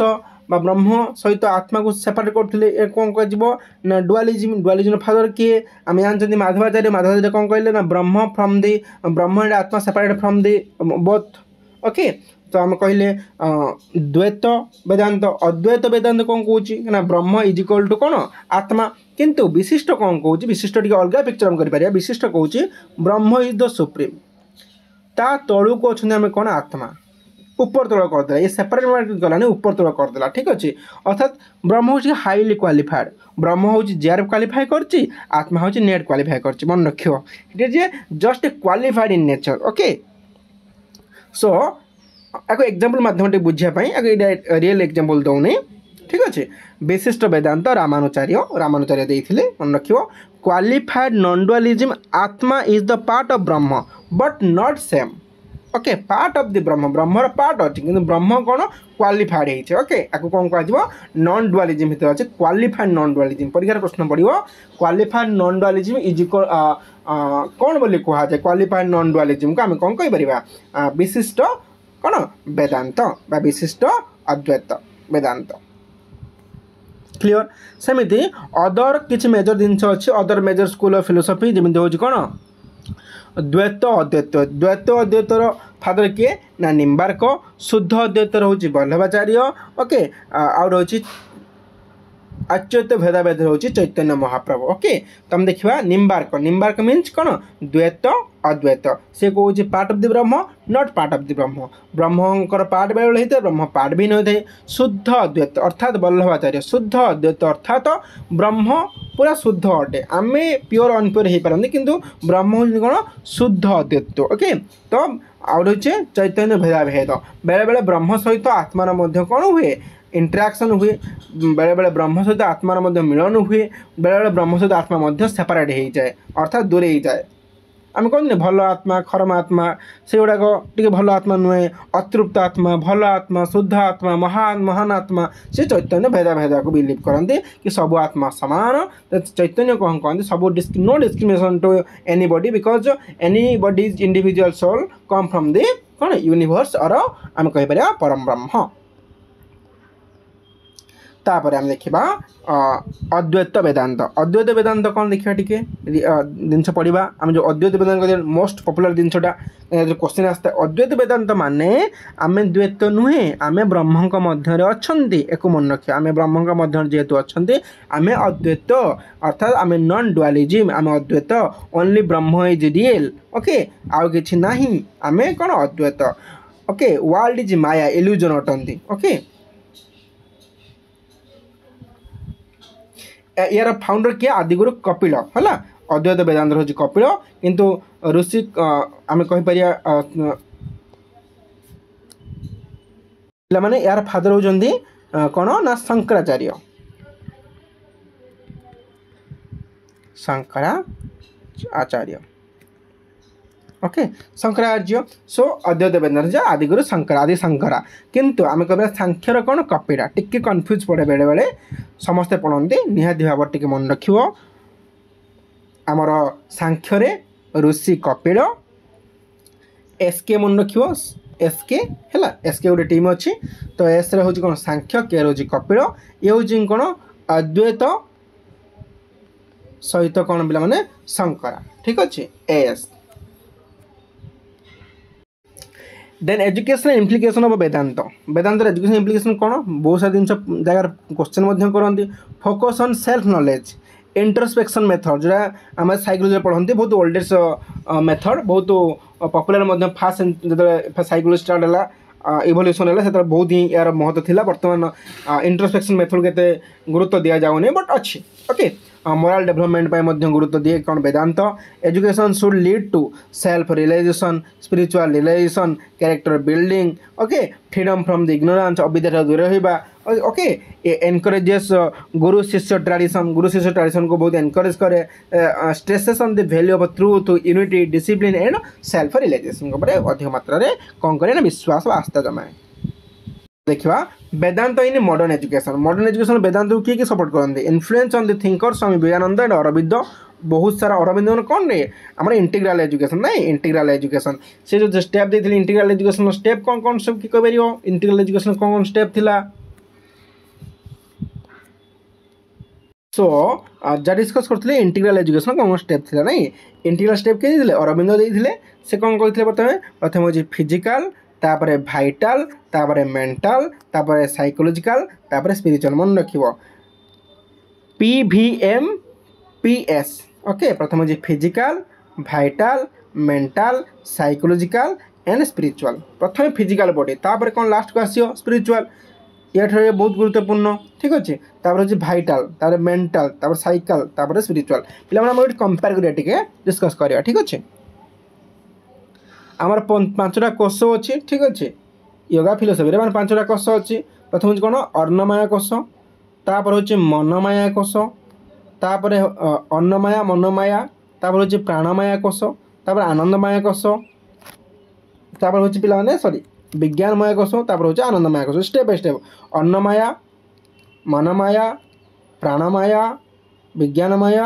बा ब्रह्म सहित आत्मा को सेपरेट करथिले ए कौन कह ना डुअलिज्म फादर किए आमे जानछथि माधवाचार्य कौन कहले ना ब्रह्म फ्रॉम दी ब्रह्म एंड आत्मा separate from the both okay तो आम कहले द्वैत वेदांत अद्वैत वेदांत कौन कौन ना ब्रह्म इज इक्वल टू कौन आत्मा किंतु विशिष्ट कौन कौन विशिष्ट टी अलग पिक्चर हम कर विशिष्ट कौन ब्रह्म इज द सुप्रीम ता तलू को अच्छे आम कौन आत्मा ऊपर तल करदेला ये सेपरेट गलानी ऊपर तल करदेला ठीक अच्छे अर्थात ब्रह्म हूँ हाईली क्वालिफाइड ब्रह्म हूँ जेआर क्वालिफाई करची आत्मा हूँ नेट क्वालिफाई करची मन रख it is just qualified in nature okay so एक एग्जांपल माध्यम बुझापी रियल एग्जांपल दौनी ठीक अच्छे विशिष्ट वेदांत रामानुचार्य देते मन रख qualified non dualism atma is the part of Brahman but not same okay part of the ब्रह्मर पार्ट अच्छे कि ब्रह्म कौन क्वालिफाइड है ओके आपको कौन कह नॉन डुअलिज्म भितर अच्छे क्वालिफाइड नॉन डुअलिज्म परीक्षार प्रश्न पड़ो qualified non dualism is equal कौन बोली कह जाए क्वालिफाइड नॉन डुअलिज्म को आम कौन कह विशिष्ट कौन वेदांत बा विशिष्ट अद्वैत वेदांत क्लियर सेमिति अदर किसी मेजर जिनस अच्छे other major school of philosophy जमी हूँ कौन द्वैत अद्वैतर फादर किए ना निम्बार्क शुद्ध अद्वैतर हूँ वल्लभाचार्य ओके आउ रही अच्युत भेदाभेद हूँ चैतन्य महाप्रभु ओके तो हम देखा निम्बार्क मीन्स कौन द्वैत अद्वैत से कौन part of the Brahman not part of the ब्रह्मकर पार्ट बेले होता है ब्रह्म पार्ट भी नहीं होता शुद्ध अद्वैत अर्थात वल्लभाचार्य शुद्ध अद्वैत अर्थात ब्रह्म पूरा शुद्ध अटे आम प्योर अनप्योर हो पारती किंतु ब्रह्म हूँ कौन शुद्ध अद्वैत ओके तो आउ रही चैतन्य भेदाभेद बेले बेले ब्रह्म सहित आत्मार कौन हुए इंटराक्शन हुए बेले बेले ब्रह्म सहित आत्मार मिलन हुए बेले बेले ब्रह्म सहित आत्मा सेपरेट हो जाए अर्थात दूरे ही जाए आम कहते भल आत्मा खरम आत्मा से गुड़ाक टे भल आत्मा नुहे अतृप्त आत्मा भल आत्मा शुद्ध आत्मा महान आत्मा से चैतन्य भेदाभेद को बिलीव करते कि सब आत्मा सामान चैतन्य कौन कहते सब no discrimination to anybody because anybody individual soul come from the कौन यूनिवर्स और आम कहीपर परम ब्रह्म तापर आम देखा अद्वैत वेदांत कौन देखा टी जिन पढ़ा आम जो अद्वैत वेदांत मोस्ट पॉपुलर जिनटा क्वेश्चन आसता अद्वैत वेदांत माने आम द्वैत नुहे आम ब्रह्म मध्य अच्छा एक मन रखिए आम ब्रह्म मध्य जेहेतु अच्छा आम अद्वैत अर्थात आम नॉन डुअलिज्म आम Advaita only Brahman is real okay आउ कि ना आम कौन Advaita okay world is maya illusion अटंती ओके यार फाउंडर किए आदिगुरु कपिल है अद्वैत वेदांत हूँ कपिल किंतु ऋषि आम कहीपर पे यार फादर होती कौन ना शंकराचार्य ओके शंकराचार्य सो अद्वैत वेदांत आदिगुरु आदि शंकरा किंतु आम कह सांख्यर कौन कपिला टिके कन्फ्यूज पड़े बेले बेले समस्ते पढ़ते निहाती भाव टिके मन रख आमर सांख्य ऋषि कपिल एसके मन रख एसके है एसके गोटे टीम अच्छी तो एस हूँ कौन सांख्य के हूँ कपिल ये हूँ कौन अद्वैत सहित कौन पिला माने शंकरा ठीक अच्छे as then educational implication of Vedanta education implication कौन बहुत सारा जिन जगार क्वेश्चन करती focus on self knowledge introspection method जोड़ा आम साइकोलॉजी पढ़ती बहुत ओल्डेस्ट मेथड बहुत पॉपुलर फास्ट जो साइकोलॉजी स्टार्ट है इवोल्यूशन है से बहुत ही यार महत्व थिला बर्तमान इंट्रोस्पेक्शन मेथड के गुरुत्व दि जाऊनी बट अच्छी ओके मोराल डेवलपमेंट गुरुत्व दिए कौन Vedanta education should lead to self realisation spiritual realisation character building okay freedom from the ignorance avidya दूर रहा ओके एनकरेजेस गुरु शिष्य ट्रेडिशन को बहुत एनकरेज करे stresses on the value of truth unity discipline and self realisation अधिक मात्रा कौन करे विश्वास आस्था जमाए। देखा वेदांत इन मॉडर्न एजुकेशन वेदांत को किए सपोर्ट करते influence on the thinker Swami Vivekananda and Aurobindo बहुत सारा अरविंद कौन रे आम इंटीग्राल एजुकेशन ना इंटीग्राल एजुकेशन से जो स्टेप देते इंटीग्राल एजुकेशन स्टेप कौन कौन सब किए पार इंटीग्राल एजुकेशन कौन कौन स्टेप थिला सो जहाँ डिस्कस करते इंटीग्राल एजुकेशन कौन स्टेप थिला नहीं इंटीग्राल स्टेप किए देते अरविंद देते से कौन करते प्रथम प्रथम हूँ फिजिकाल तापर भाइटाल तापर मेंटल तापर साइकोलॉजिकल तापर स्पिरिचुअल मन रखिबो PVMPS ओके प्रथम हूँ physical vital mental psychological and spiritual प्रथम फिजिकाल बॉडी तापर कौन लास्ट को आसियो स्पिरिचुअल ये बहुत गुरुत्वपूर्ण ठीक अच्छे तापर हूँ भाइटाल तापर मेंटल तापर साइकल तापर स्पिरिचुअल पे कंपेयर करिया डिस्कस करिया ठीक अच्छे आमर 5टा कोष अच्छी ठीक अच्छे योगा फिलोसफी मैंने 5टा कोष अच्छी प्रथम हूँ कौन अर्णमाया कोष तापर हूँ मनमाया कोष तापर अन्नमाया मनोमाया तापर हूँ प्राणमाया कोष तापर आनंदमाया कोष तापर हूँ पे सॉरी विज्ञानमय कोष तापर हूँ आनंदमय कोष स्टेप बाय स्टेप अन्नमाया मनमाया प्राणमाया विज्ञानमाया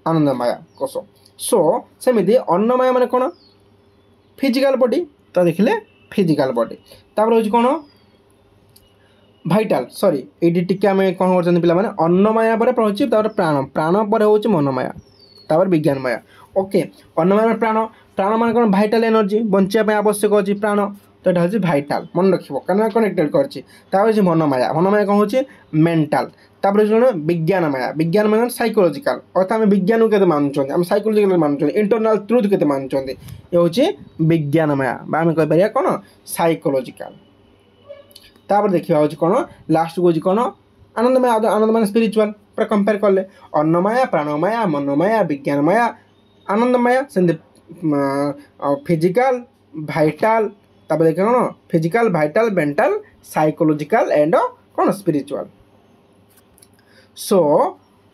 आनंदमाया कोष सो सेमती अन्नमाया माने कौन फिजिकल बॉडी तो देखिले फिजिकल बॉडी तापर हूँ कौन भाइटाल सॉरी ये टिके आम कौन कर पे अन्नमाया पर हूँ प्राण प्राण पर हूँ मनमाया तापर विज्ञानमया ओके अन्नमय प्राण प्राण मान कौन भाइटाल एनर्जी बचापी आवश्यक अच्छी प्राण तो यहाँ हूँ भाइटाल मन रखिए क्या कनेक्टेड कर मनमाया मनमाया कौन हूँ मेंटाल तापर कौन विज्ञानमया विज्ञानमय साइकोलॉजिकल अर्थात आम विज्ञान को केते मानुछन आम साइकोलॉजिकल मानुछन इंटरनल ट्रुथ केते मानुछन ये हूँ विज्ञानमया आम कह कौन साइकोलॉजिकल तापर देखा हूँ कौन लास्ट को कौन आनंदमय आनंदमय स्पिरिचुअल पूरा कंपेयर कले अन्नमया प्राणमया मनोमया विज्ञानमया आनंदमय से फिजिकल भाइटाल तापर देखिए कौन physical vital mental psychological and कौन स्पिरिचुअल सो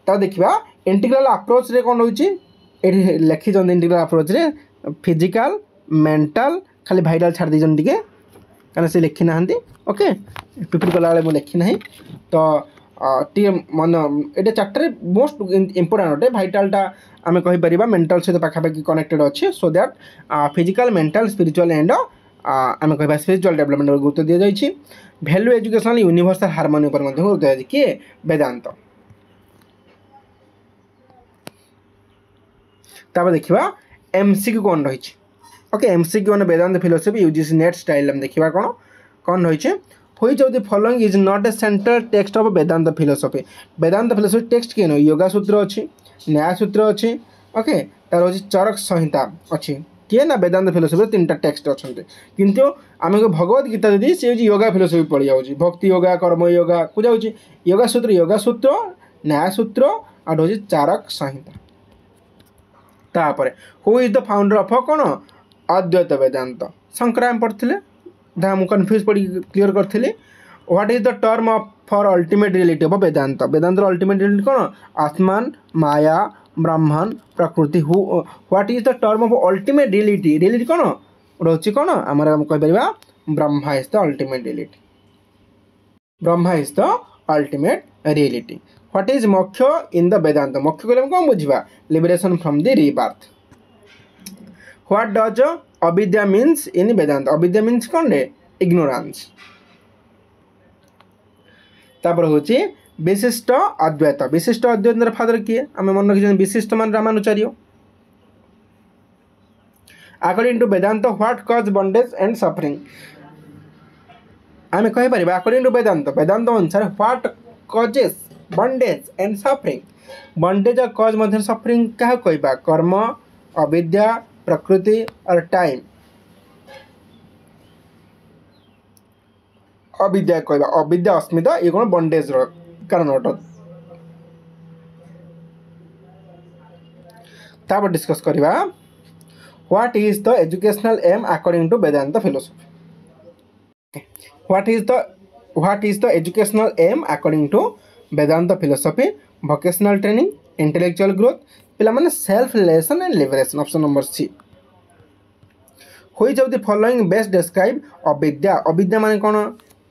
ता देखा इंटीग्राल अप्रोच रे कौन होची लिखी इंटीग्राल अप्रोच रे फिजिकल मेंटल खाली भाइटाल छाड़ दीजन टिके कहीं से लिखी ना ओके प्रिपेयर कला बेले लिखी ना तो टी मन ये चैप्टर मोस्ट इंपोर्टेंट अटे भाइटालटा आम कहीपर मेंटल सहित पाखापाखि कनेक्टेड अच्छे so that physical mental spiritual and आम कह स्पिरिचुअल डेवलपमेंट गुरुत्व दी जाइए वैल्यू एजुकेशनल यूनिवर्सल हार्मोनी पर गुरुत्व दिया किए वेदांत तापर देखा MCQ कौन रही ओके MCQ मैंने Vedanta philosophy UGC NET style देखा कौन कौन रही which of the following is not a central text of Vedanta philosophy text किए योगा सूत्र अच्छी न्याय सूत्र अच्छी ओके तार हूँ चरक संहिता अच्छी किए ना वेदांत फिलोसफी 3टा टेक्स्ट अच्छा किंतु आम भगवत गीता दी सी योगा फिलोसफी पड़ जाऊँगी भक्ति योगा कर्म योगा को जाऊँगी योगा सूत्र न्याय सूत्र और हूँ चारक संहिता तापर who is the founder of कौन अद्वैत वेदांत शंकराम पढ़ते जहाँ मुझे कन्फ्यूज पड़ी क्लीयर करी what is the term of for ultimate reality of Vedanta Vedanta ultimate reality कौन Atman maya Brahman Prakriti who what is the term of ultimate reality कौन रोचे कौन आम कहीपर Brahma is the ultimate reality Brahma is the ultimate reality what is moksha in the Vedanta moksha कहले कौन बुझा liberation from the rebirth what does avidya means in Vedanta avidya means कौन रे इग्नोरेंस तापर हूँ विशिष्ट अद्वैत फादर किए आम मन रखी विशिष्ट मान Ramanujacharya according to Vedanta what cause bondage and suffering आम कहीपर अकॉर्डिंग टू वेदांत अनुसार what causes bondage and suffering bondage और कॉज मध्य सफरिंग क्या कहबा कर्म अविद्या प्रकृति और टाइम अविद्या कहबा अविद्या अस्मिता ये कौन बॉन्डेज कारण अट तापर डिस्कस करवा what is the educational aim according to Vedanta philosophy what is the educational aim according to Vedanta philosophy vocational training intellectual growth पे self relation and liberation option number C which of the following best describe avidya avidya माने कौन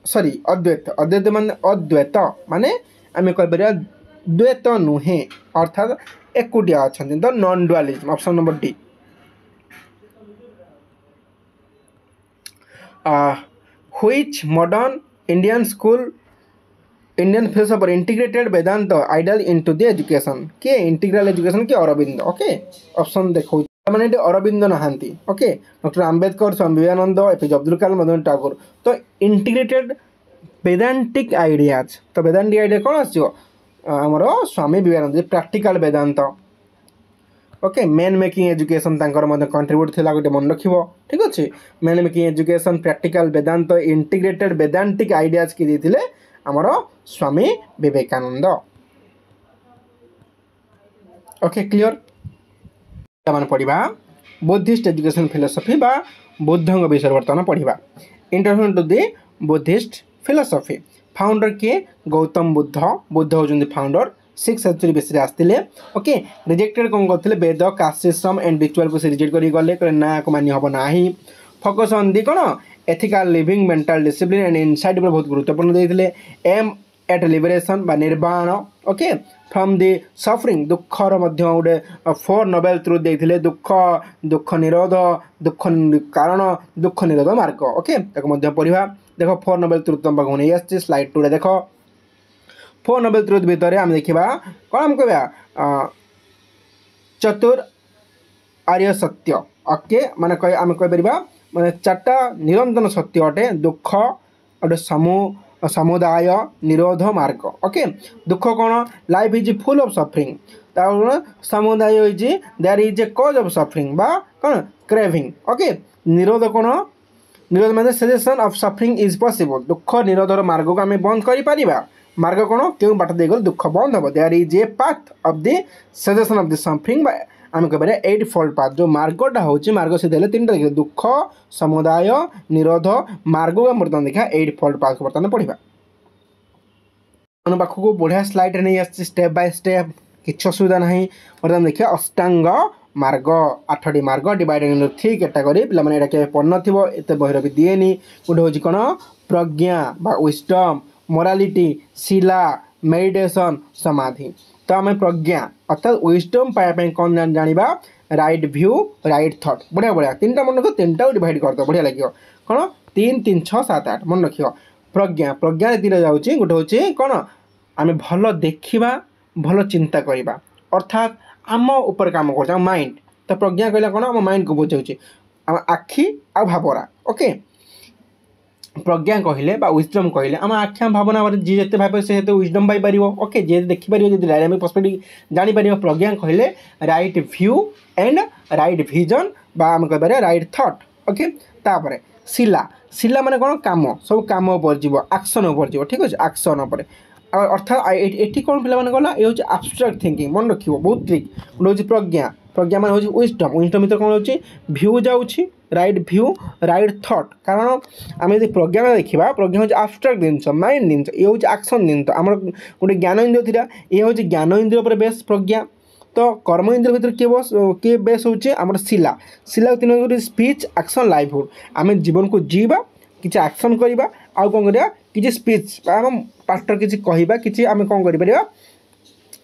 sorry अद्वैत अद्वैत माने अद्वैत माने आम कह द्वैत नुहे अर्थात एकुटिया अच्छा the non dualism option number D which modern Indian school Indian philosopher integrated Vedanta ideal into the education के इंटीग्रल एजुकेशन के अरविंद ओके ऑप्शन देखो मैंने अरविंद नहांती okay doctor Ambedkar Swami Vivekananda APJ Abdul Kalam Madan Tagore तो इंटीग्रेटेड वेदांतिक आइडियाज तो वेदांतिक आइडिया कौन आमर Swami Vivekananda practical Vedanta okay man making education contribute थी गोटे मन रख ठीक अच्छे मैन मेकिंग एजुकेशन प्रैक्टिकल वेदांत इंटीग्रेटेड वेदांतिक आइडियाज किए देते आमर स्वामी विवेकानंद ओके क्लियर मान पढ़ा बुद्धिस्ट एजुकेशन फिलोसफी बा बुद्धंग विषय बर्तमान पढ़ा introduction to the Buddhist philosophy founder किए गौतम बुद्ध बुद्ध होती फाउंडर 6th सेंचुरी बेस आसते ओके रिजेक्टेड कौन करते Veda caste system and ritual को रिजेक्ट कर गले ना को मान्य हम ना फोकस ऑन दी कौन ethical living mental discipline and insight पर बहुत गुरुत्वपूर्ण देते एम एट लिबरेशन बा निर्वाण ओके फ्रॉम दी सफरिंग दुखर गोटे 4 नोबेल ट्रुथ देते दुख दुख निरोध दुख कारण दुख निरोध मार्ग ओके पढ़ा देख 4 नोबेल ट्रुथ तुम पाक नहीं आस स्लाइड 2 देख 4 नोबेल ट्रुथ भितर आम देखा कौन आम कह चतुर आर्य सत्य ओके माने आम कहीपर माने 4टा निरंतर सत्य अटे दुख गोटे समुदाय निरोध मार्ग ओके दुख कौन life is full of suffering तार समुदाय there is a cause of suffering बा कौन क्रेविंग ओके निरोध कौन निरोध माने cessation of suffering is possible दुख निरोधर मार्ग को आम बंद कर मार्ग कौन क्यों बाट दे गल दुख बंद हम there is a path of the cessation of the suffering आम कह 8 फोल्ड पाथ जो मार्गटा हूँ मार्ग से 3टा देखिए दुख समुदाय निरोध मार्ग को बर्तमान देखा 8 फोल्ड पाथ को बर्तमान पढ़ा पाखक बढ़िया स्लाइड नहीं आस स्टेप बाय स्टेप किसी असुविधा ना बर्तमान देखिए अष्टांग मार्ग 8टी मार्ग डिवाइडेड 3 कैटेगरी पे पढ़ नत बहिर भी दिएनि गोटे हूँ कौन प्रज्ञा बा विस्डम मोरालिटी शिला मेडिटेशन समाधि तो आम प्रज्ञा अर्थात विस्डम पाइबा कौन जाना राइट व्यू राइट थॉट बढ़िया बढ़िया 3टा मन रख 3टा डिवाइड करदे बढ़िया लगे कौन 3 3 6 7 8 मन रख प्रज्ञा प्रज्ञा दी जाऊँगी गोटे हूँ कौन आम भल देखा भल चिंता करवा अर्थात आम उपर काम कर माइंड तो प्रज्ञा कहला कौन आम माइंड को बुझाऊँ आम आखि आ भावना ओके प्रज्ञा कहले विस्डम कहले आम आख्या भावना जी जिते भाव से विस्डम पाइपर ओके जी देखिपर जी डायनामिक पर्सपेक्टिव जापर प्रज्ञा कहले right view and right vision आम कह राइट थॉट ओके तापर शिला शिला माने कौन काम सब काम उपर जीव एक्शन उपर जीव ठीक अच्छे एक्शन उपर अर्थात ये कौन पे गला ये हूँ एब्स्ट्रैक्ट थिंकिंग मन रख बहुत ट्रिक गोटे हूँ प्रज्ञा प्रज्ञा मान हूँ विस्डम विस्डम भर कौन हो भ्यू जाऊँगी राइट व्यू राइट थॉट कारण आम यदि प्रज्ञा देखा प्रज्ञा हूँ एब्स्ट्रैक्ट जिनस माइंड जिनस ये हूँ एक्शन जिनस आम गोटे ज्ञान इंद्रिय थी ये हूँ ज्ञान इंद्रिय पर बेस प्रज्ञा तो कर्म इंद्रिय भर किए बेस हूँ आम शिला शिला 3 गोटे स्पीच एक्शन लाइवहुड आम जीवन को जीवा किसी एक्शन करवा आउ कौन करा कि स्पीच आम पार्टर किसी कहवा कि आम कौन कर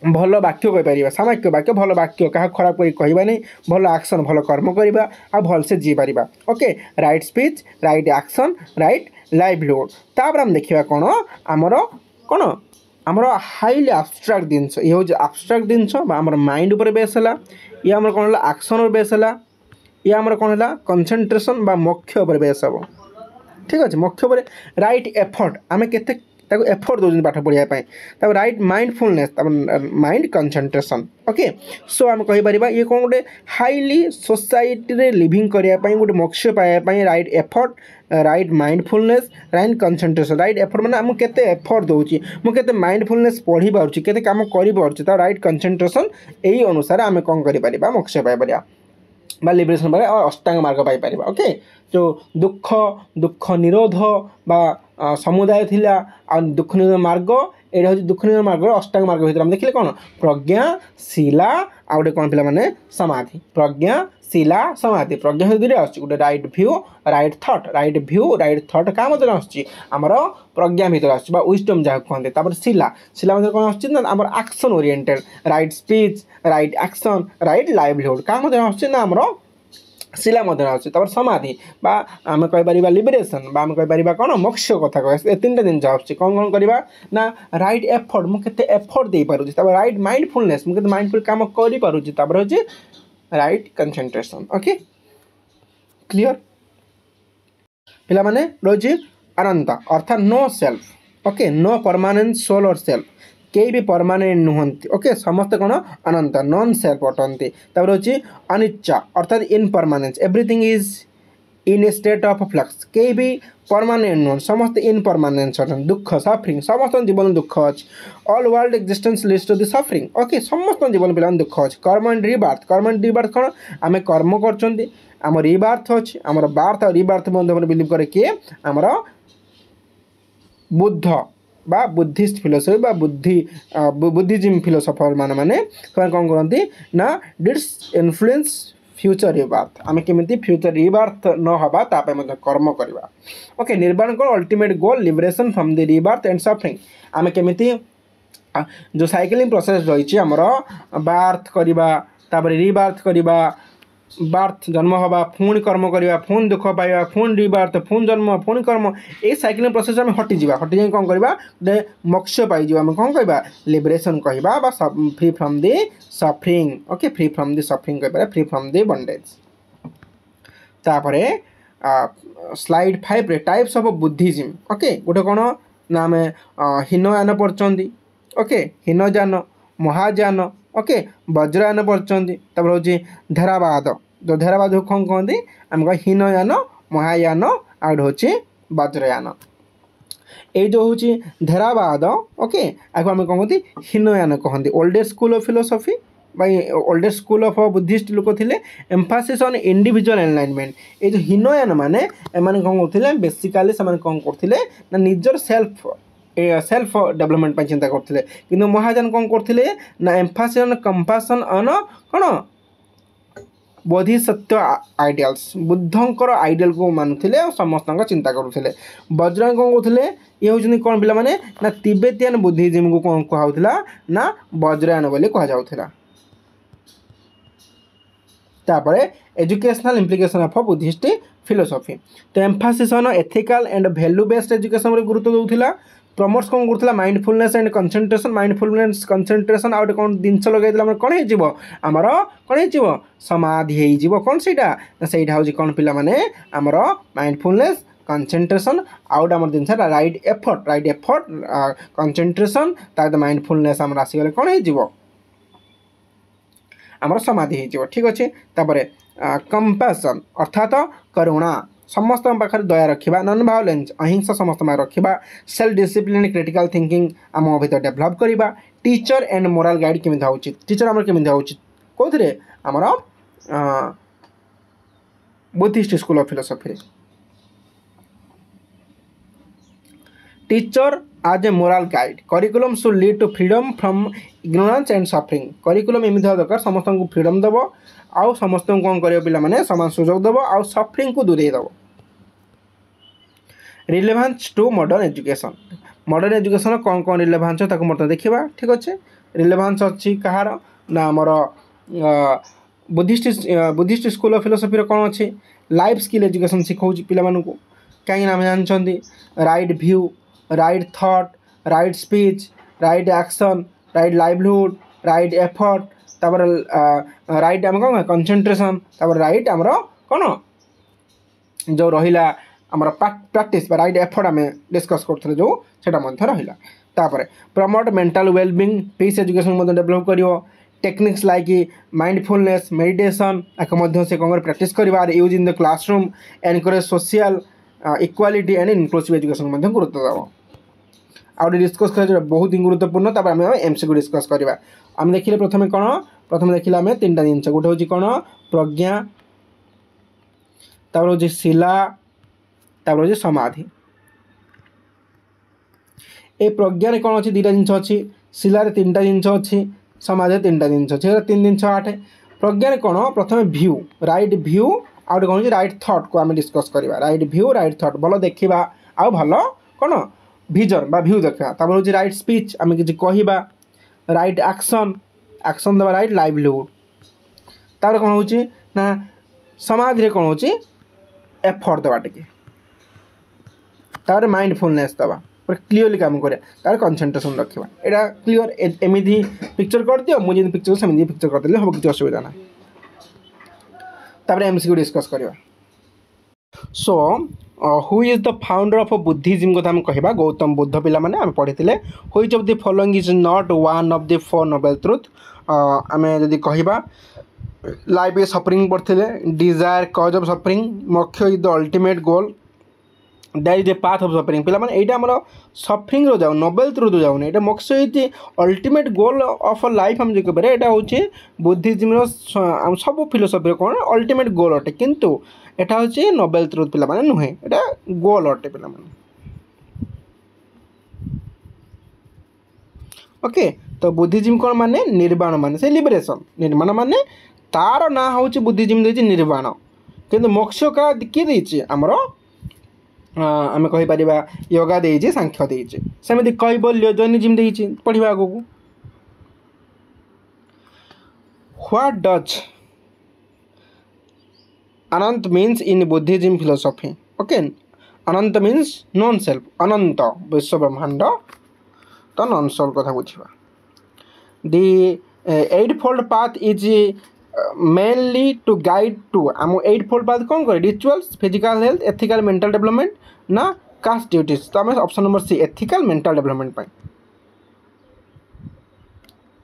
भल वाक्य कहीपर सामाक्य वाक्य भल वाक्य क्या खराब कहवा नहीं भल एक्शन भल कर्म करवा आ भल से जी पार okay right speech right action right livelihood तापर आम देखा कौन आमर कौन आमर हाईली एब्स्ट्रैक्ट जिनस ये हूँ एब्स्ट्रैक्ट जिनस आमर माइंड उपर बेस है ये आमर कौन है एक्शन बेस है ये आमर कौन है कंसंट्रेशन बा मोक्ष उपर बेस हम ठीक अच्छे मोक्ष उपर राइट एफर्ट आम के एफर्ट दौरान पाठ पढ़ाई तब right mindfulness mind concentration okay so आम कहीपर ये कौन गोटे हाईली सोसाइटी लिविंग करने गोटे मोक्ष पाइबा right effort right mindfulness right concentration right effort मैंने आम केते एफर्ट दूसरी मुझे माइंडफुलनेस पढ़ी पार्टी केते काम कर राइट कंसंट्रेशन यही अनुसार आम कौन कर मोक्ष पाइपर बा लिबरेशन पर अष्टांग मार्ग पाइपर ओके जो दुख दुख निरोध बा समुदाय थिला आ दुख निरोध मार्ग एटा हूँ दुख निवारण मार्ग अष्टांग मार्ग भीतर हम देखिले कौन प्रज्ञा शिला आ गोटे कौन पिला माने समाधि प्रज्ञा शिला समाधि प्रज्ञा दुई आसुची गोटे right view right thought right view right thought क्या मतलब आसुची आमर प्रज्ञा भीतर आसुची बा विजडम जहाँ कहते तापर शिला शिला मतलब कौन आसुची ना आमर action oriented right speech right action right livelihood क्या मतलब आसुची ना आमर शिला आसुची तापर समाधि बा आम कहीपर लिबरेसन बा आम कहीपर कौन मोक्ष कथा कह तीन जिन आसुची कौन कौन करवा ना राइट एफर्ट मुझे एफर्ट दे पारुची तापर राइट माइंडफुलनेस मुझे माइंडफुल काम कर पारुची तापर हूँ राइट कंसंट्रेशन ओके क्लियर पिला माने रही अनंत अर्थात no self okay no permanent soul और सेल्फ कई भी परमानेंट नुहंती ओके समस्त कौन अनंत नॉन सेल्फ अटंती तापर हूँ अनिच्छा अर्थात impermanence everything is in a state of flux कई भी परमानेंट नुहन समस्त इनपरमानेंस अटन दुख सफरिंग समस्त जीवन दुख अच्छे all world existence leads to the suffering okay समस्त जीवन पिला दुख अच्छे कर्म एंड रिबार्थ कौन आम कर्म कर आम रिबार्थ अच्छे आम बार्थ और रिबार्थ बिलीव करे किए आमर बुद्ध बा बुद्धिस्ट फिलोसफी बा बुद्धिजिम फिलोसफर माने कौन करती ना डिट्स इन्फ्लुएंस फ्यूचर रिबार्थ आम केमी फ्यूचर रिबार्थ न हवा कर्म करवा ओके निर्वाण कौन ultimate goal liberation from the rebirth and suffering आम केमी जो साइक्लिंग प्रोसेस रही आमर बार्थ करवा तापर रिबार्थ करवा बार्थ जन्म हवा पुणी कर्म करवा पुणी दुख पाइबा पुणी रिबार्थ पुणी जन्म पुणी कर्म ये साइक्लिंग प्रोसेस आम हटिजा हटि कौन करवा गोटे मोक्ष पाइज आम कौन कह लिबरेशन कह free from the suffering okay free from the suffering कह फ्री फ्रॉम द बंडेज तापर स्लाइड 5 रे टाइप्स ऑफ बुद्धिज्म ओके गोटे कौन ना आम हीनयान पढ़ी ओके हीनयान महायान ओके वज्रयान पढ़ी तापर हूँ धेरावाद जो धेरावाद कौन कहते आम कह हीनयान महायान आउट हूँ वज्रयान ये जो हूँ धेरावाद ओके आपको आम कौन कहते हीनयान कहते oldest school of philosophy oldest school of Buddhist लोक थे एम्फासिस ऑन इंडिविजुअल एनलाइनमेंट ये जो हीनयान माने एमाने कौन करते बेसिकाली से कौन करते ना निजर सेल्फ डेवलपमेंट चिंता करते कि महायान कौन करते ना एम्फासिस ऑन कंपासन ऑन कौन बोधिसत्व आइडियाल्स बुद्धंकर आइडियल को मानुले और समस्त चिंता करुले वज्रयान कौन कहते ये हूँ कौन पिला माने ना तिब्बतियन बुद्धिज्म को कौन कहला ना वज्रयान बोली कहुला तापर educational implication of Buddhist philosophy तो emphasis on ethical and value based education गुरुत्व दूसरा प्रमोट्स कौन करता mindfulness and concentration mindfulness concentration आउट कौन जिनस लगे कौन होमर कौन हो समाधि हो कौन से हूँ कौन पिला माने आमर माइंडफुलनेस कंसंट्रेशन आउट आम जिन राइट एफर्ट कंसंट्रेशन ताकि माइंडफुलनेस आम आसीगले कौन हो आमर समाधि हो ठीक अच्छे तापर कंपैशन अर्थात करुणा समस्त पाखे दया रखा नॉन वायलेंस अहिंसा समस्त रखा सेल्फ डिसिप्लिन क्रिटिकल थिंकिंग आम भर डेभलप करवा टीचर एंड मोराल गाइड केमी हो टीचर आम केमी हो कौन आमर Buddhist school of philosophy teacher as a moral guide curriculum should lead to freedom from ignorance and suffering curriculum एमती दरकार समस्त को फ्रीडम दब आउ समस्त कौन कर पिला माने समान सुजोग दब आउ सफरिंग को दूरे दब रिलेवेंस टू मॉडर्न एजुकेशन कौन कौन रिलेवेंस है मत देखा ठीक अच्छे रिलेवेंस अच्छी कहार ना आमर बुद्धिस्ट स्कूल ऑफ फिलोसफी कौन अच्छे लाइफ स्किल एजुकेशन शिखाऊँ पिला कहीं आम जानते right view right thought right speech right action right livelihood right effort तापर राइट आम कौन कंसंट्रेशन तापर राइट आमर कौन जो रहा आमर प्रैक्टिस राइट एफर्ट आम डिस्कस करते जो रहा तापर promote mental wellbeing peace education develop कर टेक्निक्स लाइक माइंडफुलनेस मेडिटेशन से कौन प्रैक्टिस कर use in the classroom encourage social equality and inclusive education गुरुत्व देव आउ डिस्कस कर बहुत ही गुरुत्वपूर्ण तापर आम एमसीक्यू डिस्कस करवा आम देखिले प्रथम देखिले आम तीन जिन गोटे हूँ कौन प्रज्ञा तापर हूँ शिला तापर हूँ समाधि ए प्रज्ञा कौन अच्छी दुटा जिन अच्छी शिलार तीन टा जिन अच्छी समाज तीन टा जिन अच्छी तीन जिन 8 प्रज्ञा कौन प्रथम भ्यू राइट भ्यू आउ कौन राइट थट को आम डिस्कस करवा राइट भ्यू राइट थट भल देखा आउ भल कौन विजन बा भ्यू देखा हूँ राइट स्पीच आम कि कहवा राइट एक्शन एक्शन देवा राइट लाइवलीहुड तापर कौन हो ना समाधि कौन हो एफर्ट देवा टे तापर माइंडफुलनेस देवा पूरा क्लीयरली काम करा कंसंट्रेशन रखा यहाँ क्लीयर एमती पिक्चर कर दियो मुझे पिक्चर सेमती पिक्चर करदेली हम किसी असुविधा ना तापर एमसीक्यू डिस्कस करवा so who is the founder of Buddhism कथा हम कहवा गौतम बुद्ध पिला माने आम पढ़ी which of the following is not one of the four Nobel truth आम जदि कहवा लाइफ इज सफरिंग पढ़ते डिजायर कज ऑफ सफरिंग मोक्ष is the ultimate goal that is the path of suffering पिला माने एटा हमर सफरिंग रो जाउ नोबेल ट्रुथ जाउ एटा मोक्ष is ultimate goal of life हम जे कहबे एटा होची बुद्धिज्म रो सब फिलोसफी कोन अल्टीमेट गोल अटे किंतु एटा होची नोबेल ट्रुथ पिला माने नुहे एटा गोल अटे पिला माने ओके तो बुद्धिज्म कोन माने निर्वाण माने से लिबरेशन निर्वाण माने तार ना होची बुद्धिज्म देची निर्वाण किंतु मोक्ष का किए देची हमरो आम कहीपर योगा देइए सांख्य देइए सेमती कैबल्य जैनिज्म देइए पढ़ा आगू what does anatta means in Buddhism philosophy okay anatta means non self अनंत विश्व ब्रह्मांड तो नॉन सेल्फ कथा बुझा the 8-fold path is mainly to guide to आम 8-fold पाथ कौन करे rituals physical health ethical mental development ना कास्ट ड्यूटीज तो आम option number C ethical mental development पाई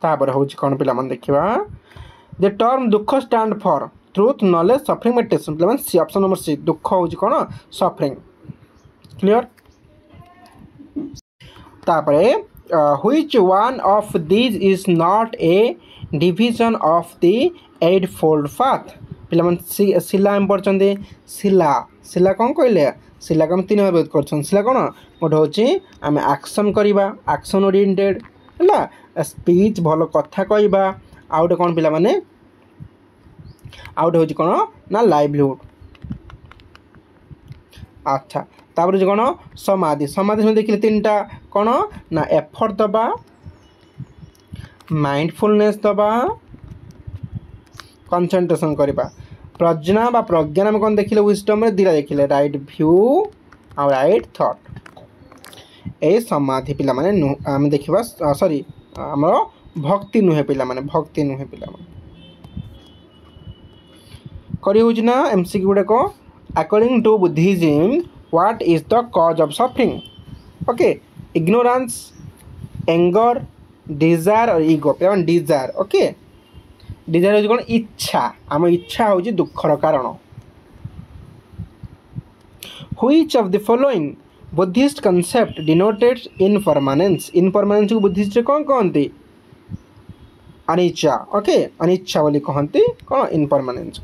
तापर हूँ कौन पिला मन देखा the term dukkha stand for truth knowledge suffering meditation पिला सी ऑप्शन नंबर सी दुख हूँ कौन सफरिंग क्लियर तापर which one of these is not A division of the 8-fold path पे शिला आम पढ़ते शिला शिला कौन कहले शिला को हम 3 भाग कर शिला कौन गोटे हूँ आम एक्शन करवा एक्शन ओरिएंटेड है स्पीच भल कथा कहवा आउ गए कौन पे आउट हूँ कौन ना लाइवलीहुड अच्छा तापर जो कौन समाधि समाधि में देखिए 3टा कौन ना एफर्ट दबा माइंडफुलनेस दबा कंसंट्रेशन करवा प्रज्ञा बा प्रज्ञान आम कौन देखिले विजडम रे 2टा देखिले राइट व्यू और राइट थॉट ए समाधि पिला माने आम देखिबा सॉरी हमर भक्ति नुहे पिला माने भक्ति नुहे पिला माने करी होज ना एमसीक्यू गुडे को according to Buddhism what is the cause of suffering okay ignorance anger desire और ईगो पे डिजायर ओके डिजायर हो कौन इच्छा आम इच्छा हूँ दुखर कारण which of the following Buddhist concept denoted impermanence impermanence को बुद्धिस्ट कौन कहते अनिच्छा ओके अनिच्छा बोली कहते कौन impermanence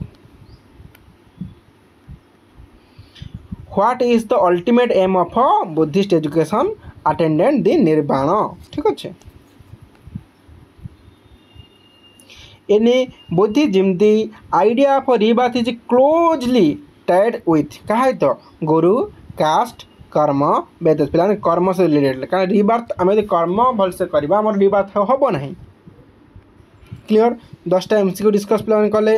what is the ultimate aim of Buddhist education attendant the nirvana ठीक अच्छे In Buddhism, the idea of rebirth is closely tied with कहा तो गुरु कास्ट कर्म वेद पे कर्म से रिलेटेड कारण रिबर्थ आम यदि कर्म भलसे करवा आम रिबर्थ हम ना क्लीयर 10टा एमसीक्यू डिस्कस पे कले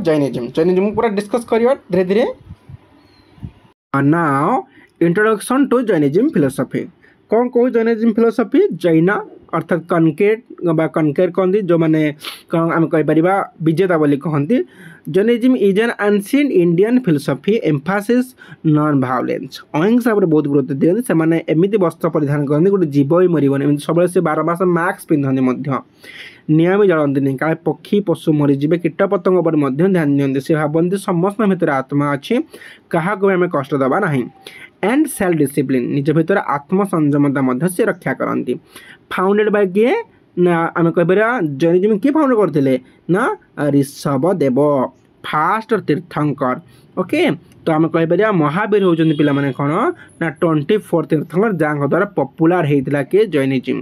जैनिज्म जैनिज्म पूरा डिस्कस करवा धीरे धीरे now introduction to Jainism philosophy कौन कहूँ जैनिज्म फिलोसफी जैन अर्थात कनकेट कनकेट कहते जो मैंने आम कहीपर विजेता बोली कहती Jainism is an ancient Indian philosophy emphasis non violence ahimsa पर बहुत गुरुत्व दिखते से एमती वस्त्र परिधान करते गोटे जीव ही मरबन सब से 12 मास मास्क पिंधते निआँ भी जलती नहीं काले पक्षी पशु मरीजे कीट पतंग पर ध्यान दिखते से भावती समस्त भर आत्मा अच्छी क्या आम कष्ट दबा ना एंड सेल्फ डिसिप्लिन निज भर आत्मसंयमता से रक्षा करती फाउंडेड बाय किए ना आम कह जैनिज्म किए फाउंड करते ना ऋषभ देव फास्ट तीर्थंकर ओके तो आम कहीपर महावीर होती पे कौन ना 24 तीर्थंकर जहाँ द्वारा पपुलार होता कि जैनिज्म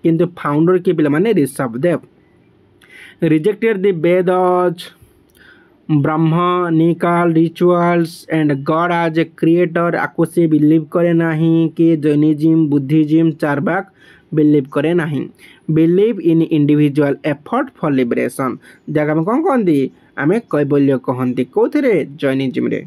किंतु फाउंडर किए पे ऋषभदेव रिजेक्टेड द वेदास ब्रह्म निकाल rituals and God as a creator आपको से बिलीव करे नहीं कि जैनिज्म बुद्धिज्म चारवाक बिलीव करे नहीं believe in individual effort for liberation जगह में कौन कहती आम कैबल्य कहती कौन जैनिज्म रे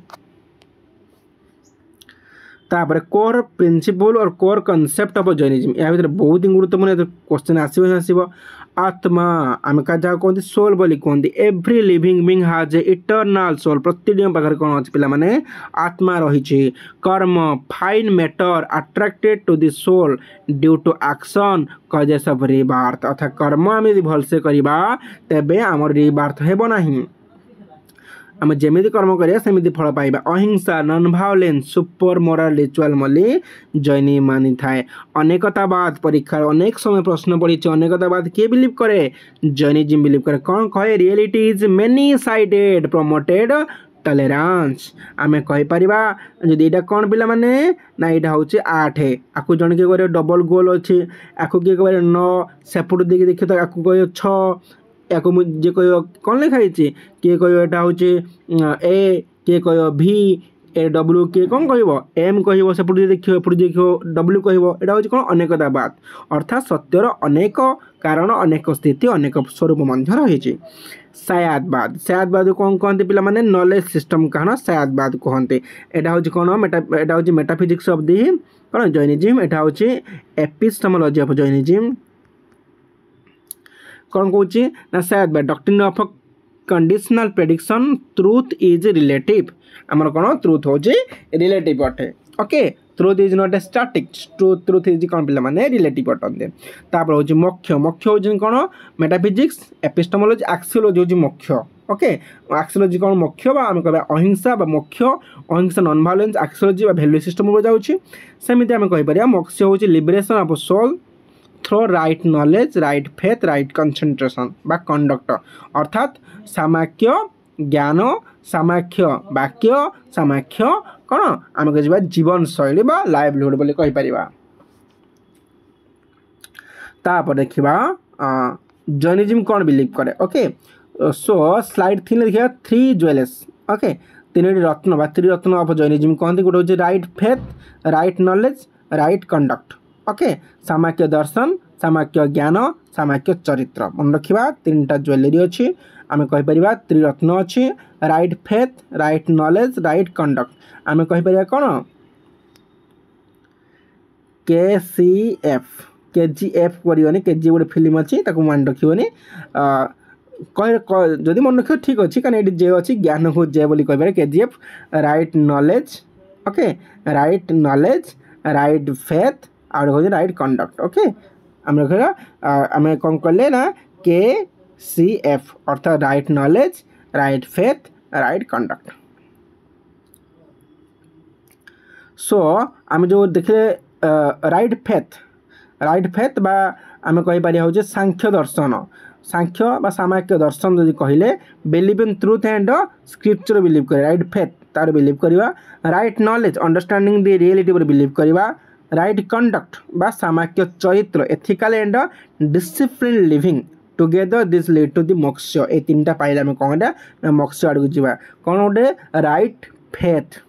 तापर कोर प्रिंसिपल और कोर कॉन्सेप्ट ऑफ जैनिज्म या भीतर बहुत ही गुरुत्वपूर्ण क्वेश्चन आसो आत्मा आम क्या कहते सोल बोली कहते एव्री लिविंग बीइंग हाज ए इटर्नाल सोल प्रत्येक पाखे कौन अच्छे पे आत्मा रही karma fine matter attracted to the soul due to action causes of rebirth अर्थात कर्म आम यदि भलसे करवा तेबे आम रिबार्थ हेब नहीं आम जमी कर्म करिया सेमिति फल पाइबा अहिंसा नॉन भायोलेंस सुपर मोराल रिचुअल मल्ली जैनी मानी थाए अनेकतावाद परीक्षा अनेक समय प्रश्न पड़ी अनेकतावाद किए बिलीव करे जैनिज्म बिलीव करे कौन कहे reality is many sided promoted tolerance आम कहीपर जदि यहाँ कौन पिला माने ना यहाँ हूँ 8 आपको जन किए कह डबल गोल अच्छे आपको किए कह 9 सेपट देखिए देखिए तो आपको कह 6 या जे कह कौन लिखाई किए कह यहाँ हूँ ए किए कह भी ए डब्ल्यू किए कौन कह एम कह सेपट देखिए एपट देखिए डब्ल्यू कह यहाँ हूँ कौन अनेकतावाद अर्थात सत्यर अनेक कारण अनेक स्थिति अनेक स्वरूप मध्य रही सायादवाद सायादवाद कौन कहते पे मैंने नॉलेज सिस्टम कहना सायादवाद कहते यहाँ हूँ कौन यहाँ हूँ मेटाफिजिक्स ऑफ दी कौन जैनिज्म यहाँ हूँ एपिस्टेमोलॉजी ऑफ जैनिज्म कौन कौन ना Syadvada doctrine of conditional prediction truth is relative आमर कौन ट्रुथ हूँ रिलेटिव अटे okay truth is not a static truth is कौन पे मैंने रिलेटिव अटंते तापर हूँ मोक्ष मोक्ष हूँ कौन मेटाफिजिक्स एपिस्टेमोलॉजी एक्सियोलॉजी हूँ मोक्ष ओके एक्सियोलॉजी कौन मोक्ष आम कह ahimsa moksha ahimsa non violence axiology value system जाऊँगी सेमती आम कहीपर मोक्ष हूँ liberation of soul through right knowledge right faith right concentration बा कंडक्ट अर्थात सामाख्य ज्ञान सामाख्य वाक्य सामाख्य कौन आम कह जीवन शैली बा लाइवलीहुड बोली कहीपर तापर देखा जैनिज्म कौन बिलीव करे ओके सो स्लाइड 3 देखिए 3 ज्वेल्स ओके 3 रत्न बा 3 रत्न ऑफ जैनिज्म कहते गोटे हूँ right faith right knowledge right conduct okay सामाख्य दर्शन सामाख्य ज्ञान सामाख्य चरित्र मन रखा 3टा ज्वेलरी अच्छी आम कहीपर 3 रत्न अच्छी right faith right knowledge right conduct आम कहीपर कौन KCF KGF करनी KG गोटे फिल्म अच्छी मन रखी कह जदि मन रख ठीक अच्छे कहीं ये जे अच्छी ज्ञान को जे बोली कहीपर KGF right knowledge okay right knowledge right faith आउ हूँ राइट कंडक्ट ओके आम रखा आम कौन कले ना KCF अर्थात right knowledge right faith right conduct so आम जो देखिए राइट फेथ बा आम कहीपर हूँ सांख्य दर्शन सांख्य बा सामाख्य दर्शन जब कहले believe in truth and scripture believe कर राइट फेथ तार बिलीव करवा right knowledge understanding the reality पर बिलीव करवा राइट कंडक्ट बा सामाख्य चरित्र ethical and discipline living together this lead to the moksha ए 3टा पाइले आम कौन ना मोक्ष आड़ को जा कौन गोटे राइट फेथ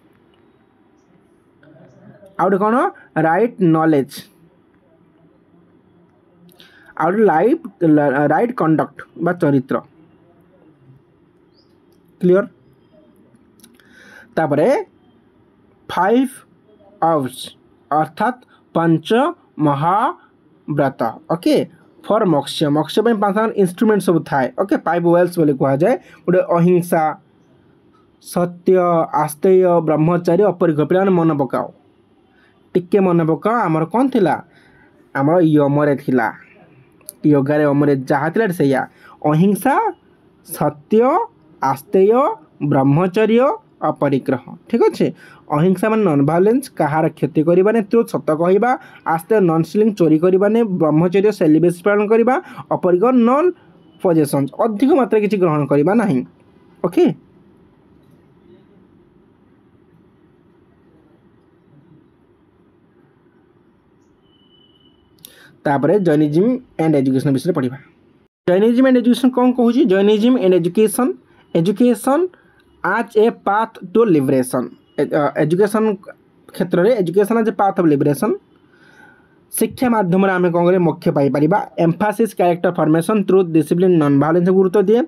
आउ कौन राइट नॉलेज आउ राइट कंडक्ट बा चरित्र क्लियर तापरे 5 आवर्स अर्थात 5 महाव्रत ओके फॉर मोक्ष मोक्ष 5 इंस्ट्रुमेंट सब थाए ओके 5 वेल्स बोली कह जाए गोटे अहिंसा सत्य आस्तेय ब्रह्मचारी अपरिग्रह पे मन पकाओ टिके मन पकाओ आमर कौन थिला आमर यमरे थिला योगारे अमरे जहाँ थिला सैया अहिंसा सत्य आस्तेय ब्रह्मचर्य अपरिग्रह ठीक अच्छे अहिंसा मान नॉन भायोलेंस कहार क्षति करवाने ट्रुथ सत कहवा आस्ते नॉन स्टिलिंग चोरी करवाने ब्रह्मचर्य सेलिब्रेस पालन करवा अपरिग्रह नॉन पजेशन अधिक मात्रा किसी ग्रहण करवा नहीं ओके तापर जैनिज्म एंड एजुकेशन विषय पढ़ा। जैनिज्म एंड एजुकेशन कौन कहूँ? जैनिज्म एंड एजुकेशन, एजुकेशन आज a path to liberation, education क्षेत्र में एजुकेशन आज ए पाथ ऑफ लिबरेशन, शिक्षा माध्यम आम कौन करें मोक्ष पाइपर, emphasis character formation truth discipline non violence गुरुत्व दिए,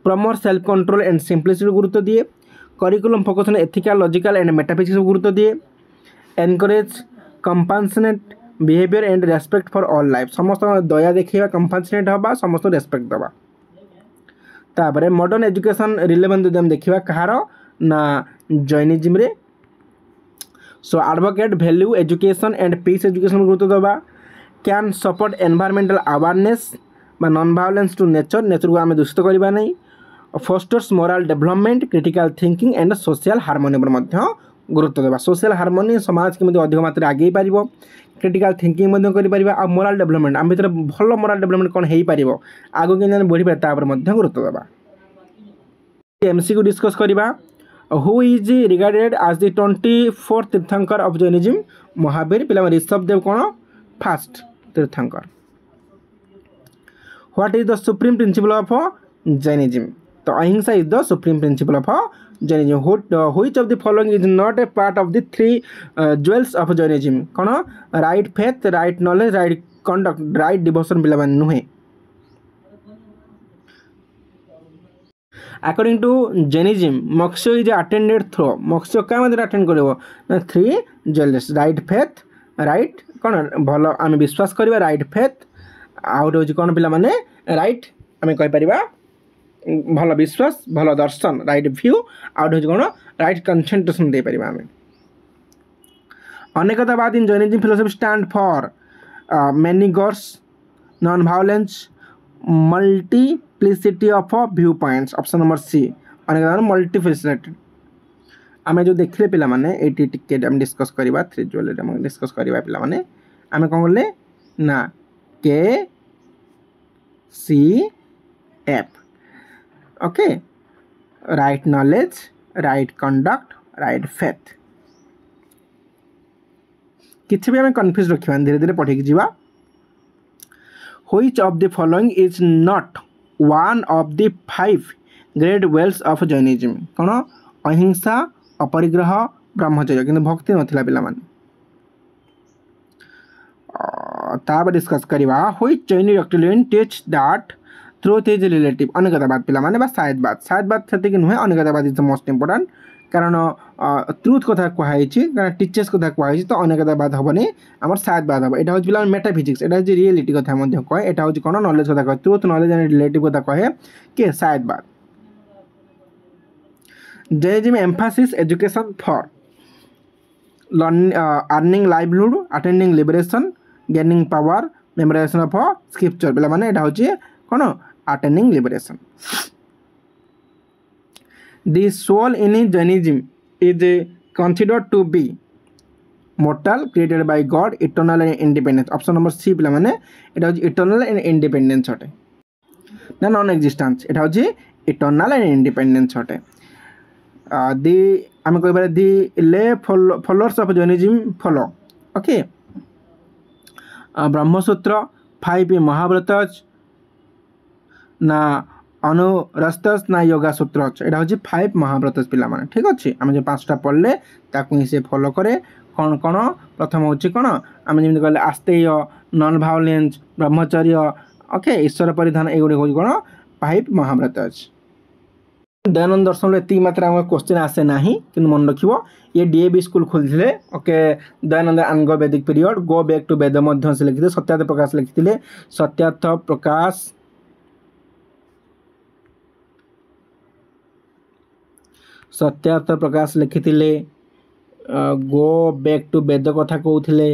promote self control and simplicity गुरुत्व दिए, curriculum focus on ethical logical and metaphysics गुरुत्व दिए, encourage compassionate behaviour and respect for all life, समस्त दया देखा कंपासनेट हवा समस्त रेस्पेक्ट दवा। तापर मॉडर्न एजुकेशन रिलेवेंट जब देखा कहार ना जैनिज्म रे, so advocate value education and peace education गुरुत्व दवा, कैन सपोर्ट एनवायरमेंटल अवेयरनेस बा non violence to nature, nature को आम दूषित करवा नहीं, fosters moral development critical thinking and social harmony पर गुरुत्व देवा। सोशल हार्मोनी समाज के अधिक मात्रा आगे पार, क्रिटिकल थिंकिंग कर आ मोराल डेवलपमेंट आम भर भल मोराल डेवलपमेंट कौन हो पार आगे के बढ़ी पारे गुरुत्व देवा। एमसी को डिस्कस करवा, who is regarded as the 24th tirthankar of Jainism, Mahavir पिला ऋषभ देव कौन first Tirthankar. What is the supreme principle of Jainism, तो ahimsa is the supreme principle of Jainism. Which of the following is not a part of the 3 jewels of Jainism, कौन right faith, right knowledge, right conduct, right devotion पिला नुहे। According to Jainism moksha is attended through, moksha क्या attend कर 3 jewels, right faith, right कौन भल आम विश्वास करवा, राइट फेथ आउट हूँ कौन पिला माने राइट आम कहीपर भल विश्वास भल दर्शन, राइट व्यू आउट हूँ कौन राइट कनसेंट्रेशन दे पार आम। Anekantavada in Jainism philosophy stand for many gods, non violence, multiplicity of view points, option number C अनेकता मल्टीप्लिसिटी। आम जो देखिले पिला माने एटी टिके हम डिस्कस करवा 3 ज्वेलरी हम डिस्कस करवा पिला माने आम कौन कले ना K C F, okay right knowledge, right conduct, right faith. किसी भी आम कन्फ्यूज रखा धीरे धीरे पढ़ी जावा। Which of the following is not one of the 5 great vows of Jainism, कौन अहिंसा, अपरिग्रह, ब्रह्मचर्य, किंतु भक्ति नथिला पिला माने। तापर डिस्कस करवा which Jain doctrine teach that truth is relative, Anekantavada पिला माने बा शायदवाद, शायदवाद सेतिक नुहे, Anekantavada is the most important कारण ट्रुथ कथा कहुई कारण टीचर्स कथा कहुई तो अनेकतावाद हेनी आम शायदवाद हम। यहाँ हूँ पे मेटाफिजिक्स, यहाँ हूँ रियलिटी कथा कहे, यहाँ हूँ कौन नॉलेज कथा कहे, ट्रुथ नॉलेज एंड रिलेटिव कथा कहे कि Syadvada. Jainism emphasis education for earning livelihood, attending liberation, gaining power, memorisation of scripture पिला माने यहाँ हूँ कौन attending liberation. The soul in Jainism is considered to be mortal, created by God, eternal and independent. Option number C पिला माने এটা হচ্ছে eternal and independence হটে না নন এক্সিস্টেন্স, এটা হচ্ছে eternal and independence হটে। দি আমি কইবারে দি লে ফলোয়ার্স অফ জৈনিজম ফলো, ওকে ब्रह्मसूत्र, 5 महाव्रतज ना अनुरस्तस ना योगा सूत्र, यहाँ हूँ 5 महाव्रतज पिला माने, ठीक अच्छे आम जो 5टा पढ़ले ताकू ही से फॉलो करे कौन कौन प्रथम हूँ कौन आम जमी कहले आस्तेय, नॉन वायलेंस, ब्रह्मचर्य, ओके ईश्वर परिधान, एगुड़ी हूँ कौन 5 महाव्रतज। दयानंद दर्शन ये मात्रा क्वेश्चन आसे ना कि मन रख ये डीएवी स्कूल खोलते, ओके दयानंद आंग वैदिक पीरियड, गो बैक टू वेद से लिखिते, Satyarth Prakash लिखिते, Satyarth Prakash Satyarth Prakash लिखिते, go back to वेद कथा कहते,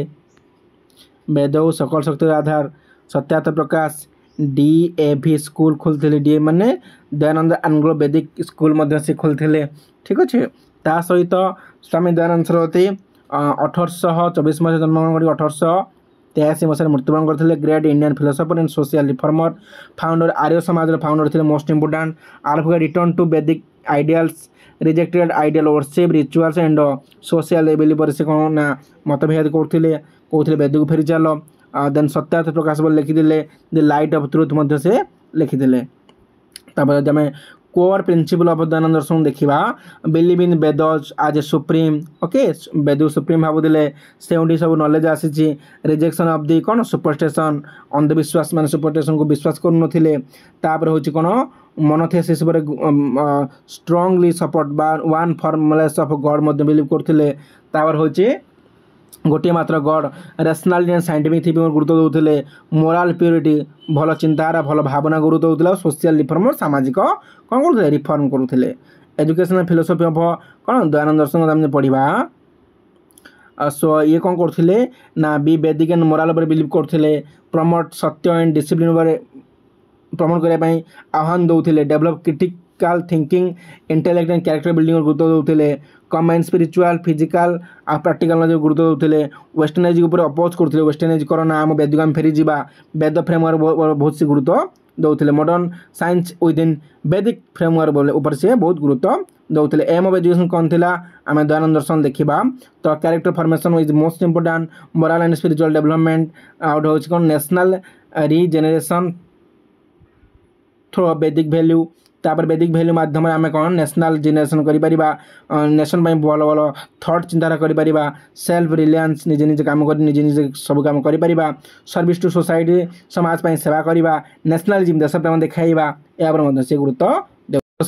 वेद सकल शक्तिर आधार, सत्यार्थ प्रकाश डीएवी स्कूल खोलते, डी माने दयानंद आंग्लो वैदिक स्कूल से खोलते, ठीक अच्छे। ता सहित स्वामी दयानंद सरस्वती 1824 मसीह जन्मग्रहण कर 1883 मसीह मृत्युवरण करते, great Indian philosopher and social reformer, founder Arya Samaj founder थे, मोस्ट इंपोर्टेंट आल्फा return to Vedic ideals, rejected ideal worship rituals and social level पर से कौन ना मतभेद करते, कहते वेद को फेरी चल, देन सत्यार्थ प्रकाश बोली लिखिदे द लाइट ऑफ ट्रुथ मध्य से लिखिदे तापर जब आम कोर प्रिंसिपल ऑफ दयानंद दर्शन देखा believe in Vedas as a supreme okay Veda supreme भावुले से सब नॉलेज आसी रिजेक्शन ऑफ दी कौन सुपरस्टेशन अंधविश्वास मान सुपरस्टेशन को विश्वास करुनथिले तापर होची कौन मोनोथेसिस पर स्ट्रांगली सपोर्ट बा one formulas of God Madhya believe करथिले तापर होची गोटे मात्र God rationality and scientific thinking गुरुत्व देउथिले मोराल प्योरिटी भल चिंताधारा भल भावना गुरुत्व देउथिले सोशल रिफॉर्म सामाजिक कौन करुथिले रिफॉर्म करुथिले एजुकेशनल फिलोसफी ऑफ कौन दयानंद दर्शन आम पढ़ा सो ये कौन करथिले ना बी वैदिक एंड मोराल पर बिलीव करथिले प्रमोट सत्य एंड डिसिप्लिन पर प्रमोट करने आह्वान दौले develop critical thinking intellect and character building गुरुत्व दौले कम्बाइन स्पिरिचुअल फिजिकल आ प्रैक्टिकल नॉलेज गुरुत्व दौले वेस्टर्नाइज उपर अपोज करते वेस्टर्नाइज करना आम वेदिक आम फेरी जा वेद फ्रेमवर्क बहुत सी गुरुत्व दौले मॉडर्न साइंस विदिन वैदिक फ्रेमवर्क ऊपर से बहुत गुरुत्व दौले एम ऑफ एजुकेशन कौन थी आम दयानंद दर्शन देखा तो character formation is most important moral and spiritual development out हो कौन नेशनल रिजेनेरेशन थ्रू वैदिक वैल्यू तापर वैदिक वैल्यू माध्यम आम कौन नेशनल जेनेरेशन करा नेशन भल भल थॉट चिंताधारा करा सेल्फ रिलायंस निजे निजे काम कर निजे निजे सब काम करा सर्विस टू सोसाइटी समाज पर सेवा करवा नेशनलिज्म देश प्रेम देखा से गुरुत्व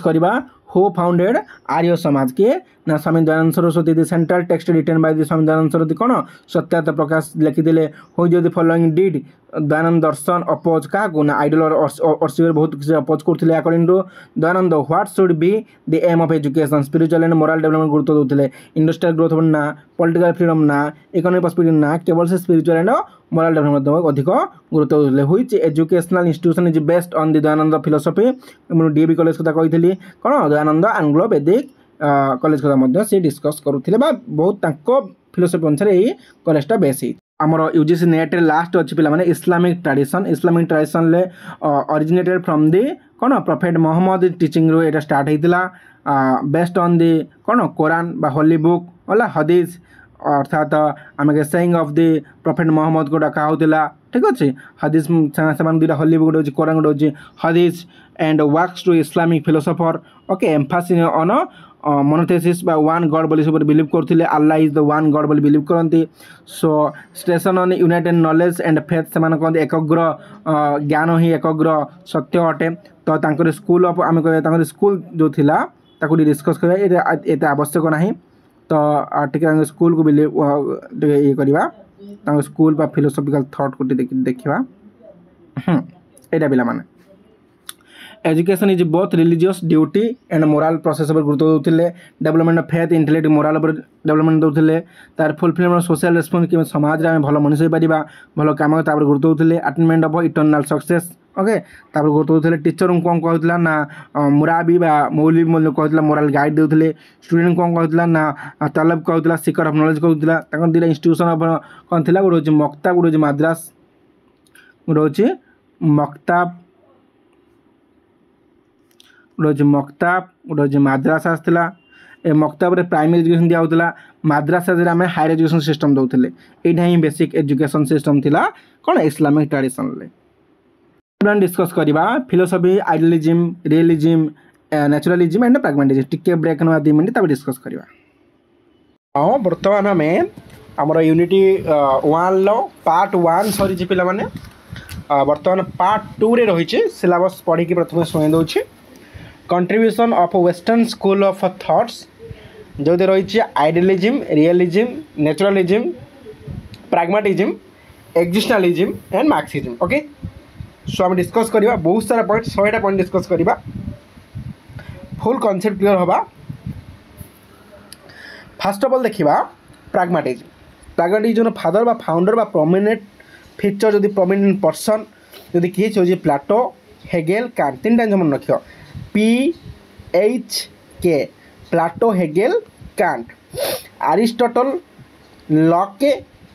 करवा हु फाउंडेड आर्य समाज के ना Swami Dayanand Saraswati the central text written by the Swami Dayanand Saraswati कौन सत्यार्थ प्रकाश लिखिदे हु जो दी फॉलोइंग डिड दयानंद दर्शन अपोज क्या ना आइडल और बहुत किसी अपोज करते according to Dayanand what should be the aim of education spiritual and moral development गुरुत्व देते इंडस्ट्रियल ग्रोथ ना पॉलिटिकल फ्रीडम ना इकोनॉमिक प्रॉस्पेरिटी ना केवल से स्पिरिचुअल एंड मोरल डेवलपमेंट अधिक गुरुत्व देते which educational institution is based on the Dayanand philosophy DAV college कथा कही कौन दयानंद आंग्लो वैदिक कॉलेज कथा से डिस्कस करुले बहुत फिलोसफी अनुसार यही कॉलेजटा बेस आमर यूजीसी नेट लास्ट अच्छी पे इस्लामिक ट्रेडिशन ले ओरिजिनेटेड फ्रॉम दी कौन प्रॉफेट मोहम्मद टीचिंग रू एटा स्टार्ट होता बेस्ड ऑन दी कौन कुरान बा होली बुक वाला हदीस अर्थात आम saying of the prophet Muhammad को डका होता ठीक अच्छे हदीस से दुटा होली बुक गोटे कुरान गोटे Hadith and works to Islamic philosopher okay emphasis on monotheism बा वन गॉड बोली सब बिलीव करते Allah is the one God बोली बिलीव करती so station on united knowledge and faith से कहते एकग्र ज्ञान ही एकग्र सत्य अटे तो तांकर स्कूल ऑफ आम कह स्कूल जो थिला ताको डिस्कस करा ये आवश्यक ना तो टे स्कूल को बिलीव ये करवा स्कूल बा फिलोसफिकल थॉट को देखा यहाँ पिला माने education is both religious duty and moral process पर गुरुत्व देते development of faith intellect moral पर डेवलपमेंट देते तार फुलफिलमेंट सोशल रेस्पॉन्स कि समाज में भल मनुष्य हो भल कम गुरुत्व देते attainment of eternal success okay तापर गुरुत्व देते टीचर को कौन कहला ना मुराबी बा मौलवी कहला मोरल गाइड देते स्टूडेंट कौन कहला ना तलब कहला सीकर ऑफ नॉलेज कहला दुटा इंस्टीट्यूशन ऑफ कौन थी गोटे हूँ मक्ताब गोटे माद्रास गोटे हूँ मक्ताब गोटे मक्ताब गोटे माद्रास आसला ए मक्ताब प्राइमरी एजुकेशन दिया होता माद्रास आम हायर एजुकेशन सिस्टम दौले यहाँ ही बेसिक एजुकेशन सिस्टम थिला कौन इस्लामिक ट्रेडिशन डिस्कस करवा philosophy idealism realism naturalism and pragmatism टिके ब्रेक ना 2 मिनट तब डिस्कस करवा हाँ बर्तमान आम आमर यूनिटी 1 पार्ट 1 सरी पे बर्तमान पार्ट 2 रे रही सिलेबस पढ़ी प्रथम शुणी दूसरी contribution of western school of thoughts जो रही idealism realism naturalism pragmatism existentialism and Marxism okay so आम डिस्कस करवा बहुत सारा पॉइंट 100टा पॉइंट डिस्कस करवा फुल कॉन्सेप्ट क्लियर होगा फर्स्ट ऑफ ऑल देखा प्रैग्मेटिज्म फादर बा फाउंडर बा प्रोमिनेंट फीचर जदि प्रोमिनेंट पर्सन जदि किए हो प्लाटो हेगेल कांट 3 टाइम मन रख PHK Plato Hegel Kant Aristotle Locke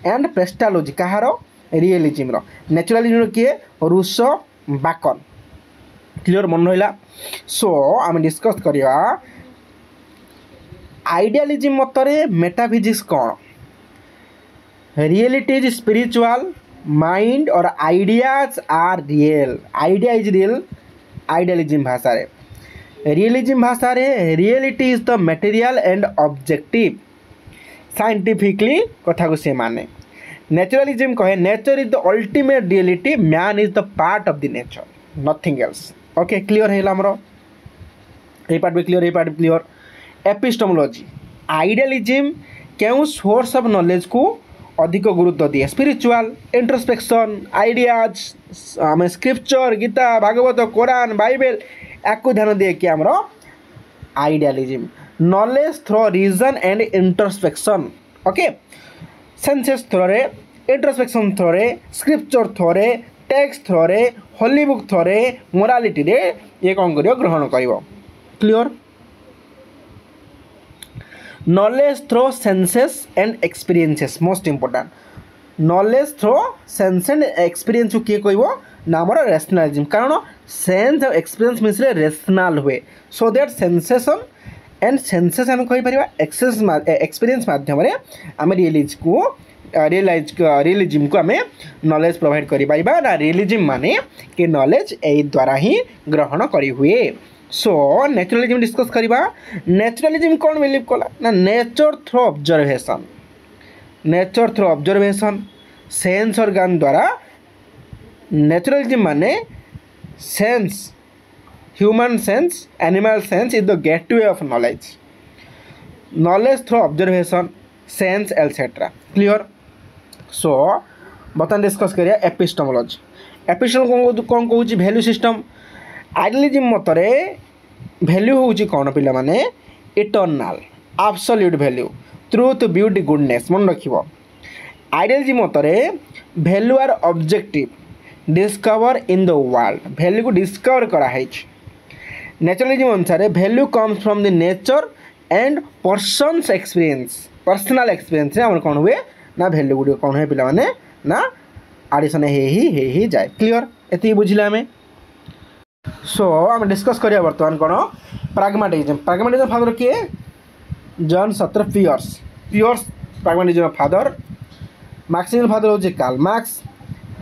and Pestalozzi कहार रियलिज्म नेचुरलिज्म किए रूसो बाकन क्लियर मन रहा सो आम डिस्कस करवा आइडियलिज्म मतरे मेटाफिजिक्स कौन रियलिटी इज स्पिरिचुअल माइंड और ideas are real, idea is real idealism भाषा रे, रियलिज्म भाषा रे reality is the material and objective scientifically कथा को से माने। नेचुरलिज्म कहे nature is the ultimate reality, man is the part of the nature, nothing else. Okay clear है हमरो ए पार्ट भी क्लियर, ए पार्ट भी क्लियर। एपिस्टेमोलॉजी आइडियालिज्म क्यों सोर्स ऑफ नॉलेज को अधिक गुरुत्व दिए, स्पिरिचुअल इंट्रोस्पेक्शन आइडियाज आम scripture Gita Bhagavat Quran Bible या ध्यान दिए कि आमर idealism knowledge through reason and introspection. Okay senses through रे, इंट्रोस्पेक्शन थ्रो रे, स्क्रिप्चर थ्रो रे, टेक्स्ट थ्रो रे, होली बुक थ्रो रे, मोरालिटी रे ये कौन करियो ग्रहण करियो। Clear. Knowledge through senses and experiences most important, knowledge through sense and experience किए कहब ना आमर रेशनालिज्म, कारण सेंस और एक्सपीरियंस मिसले रेशनाल हुए, so that sensation and senses आम कहीपर एक्सपीरियंस मध्यम आम रियलिज्म को आम नॉलेज प्रोवाइड कर ना रियलिज्म माने कि नॉलेज यही द्वारा ही ग्रहण करी हुए। सो नेचुरलिज्म डिस्कस करवा। नेचुरलिज्म कौन बिलीव कला ना nature through observation, nature through observation sense organ द्वारा। नेचुरलिज्म माने sense human sense animal sense is the gateway of knowledge, knowledge through observation sense etcetera. Clear. So बर्तमान discuss करिया epistemology. Epistemology कौन कहूँ value system. आइडियालिज्म मतरे value होउची कौन पिला माने eternal absolute value truth beauty goodness मन रखिबो। आइडियालिज्म मतरे value are objective discover in the world, value को डिस्कवर करा है। नेचुरलिज्म अनुसार value comes from the nature and persons experience, personal experience आम कौन हुए ना वैल्यू गुड कौन हुए पिला माने ना आडिशन ही जाए। क्लियर एति बुझिला आमे। सो आम डिस्कस करिया बर्तमान कौन प्राग्माटिज्म। प्राग्माटिज्म फादर किए जॉन सत्र Peirce, Peirce pragmatism father. Marxism father हो कार्ल मार्क्स।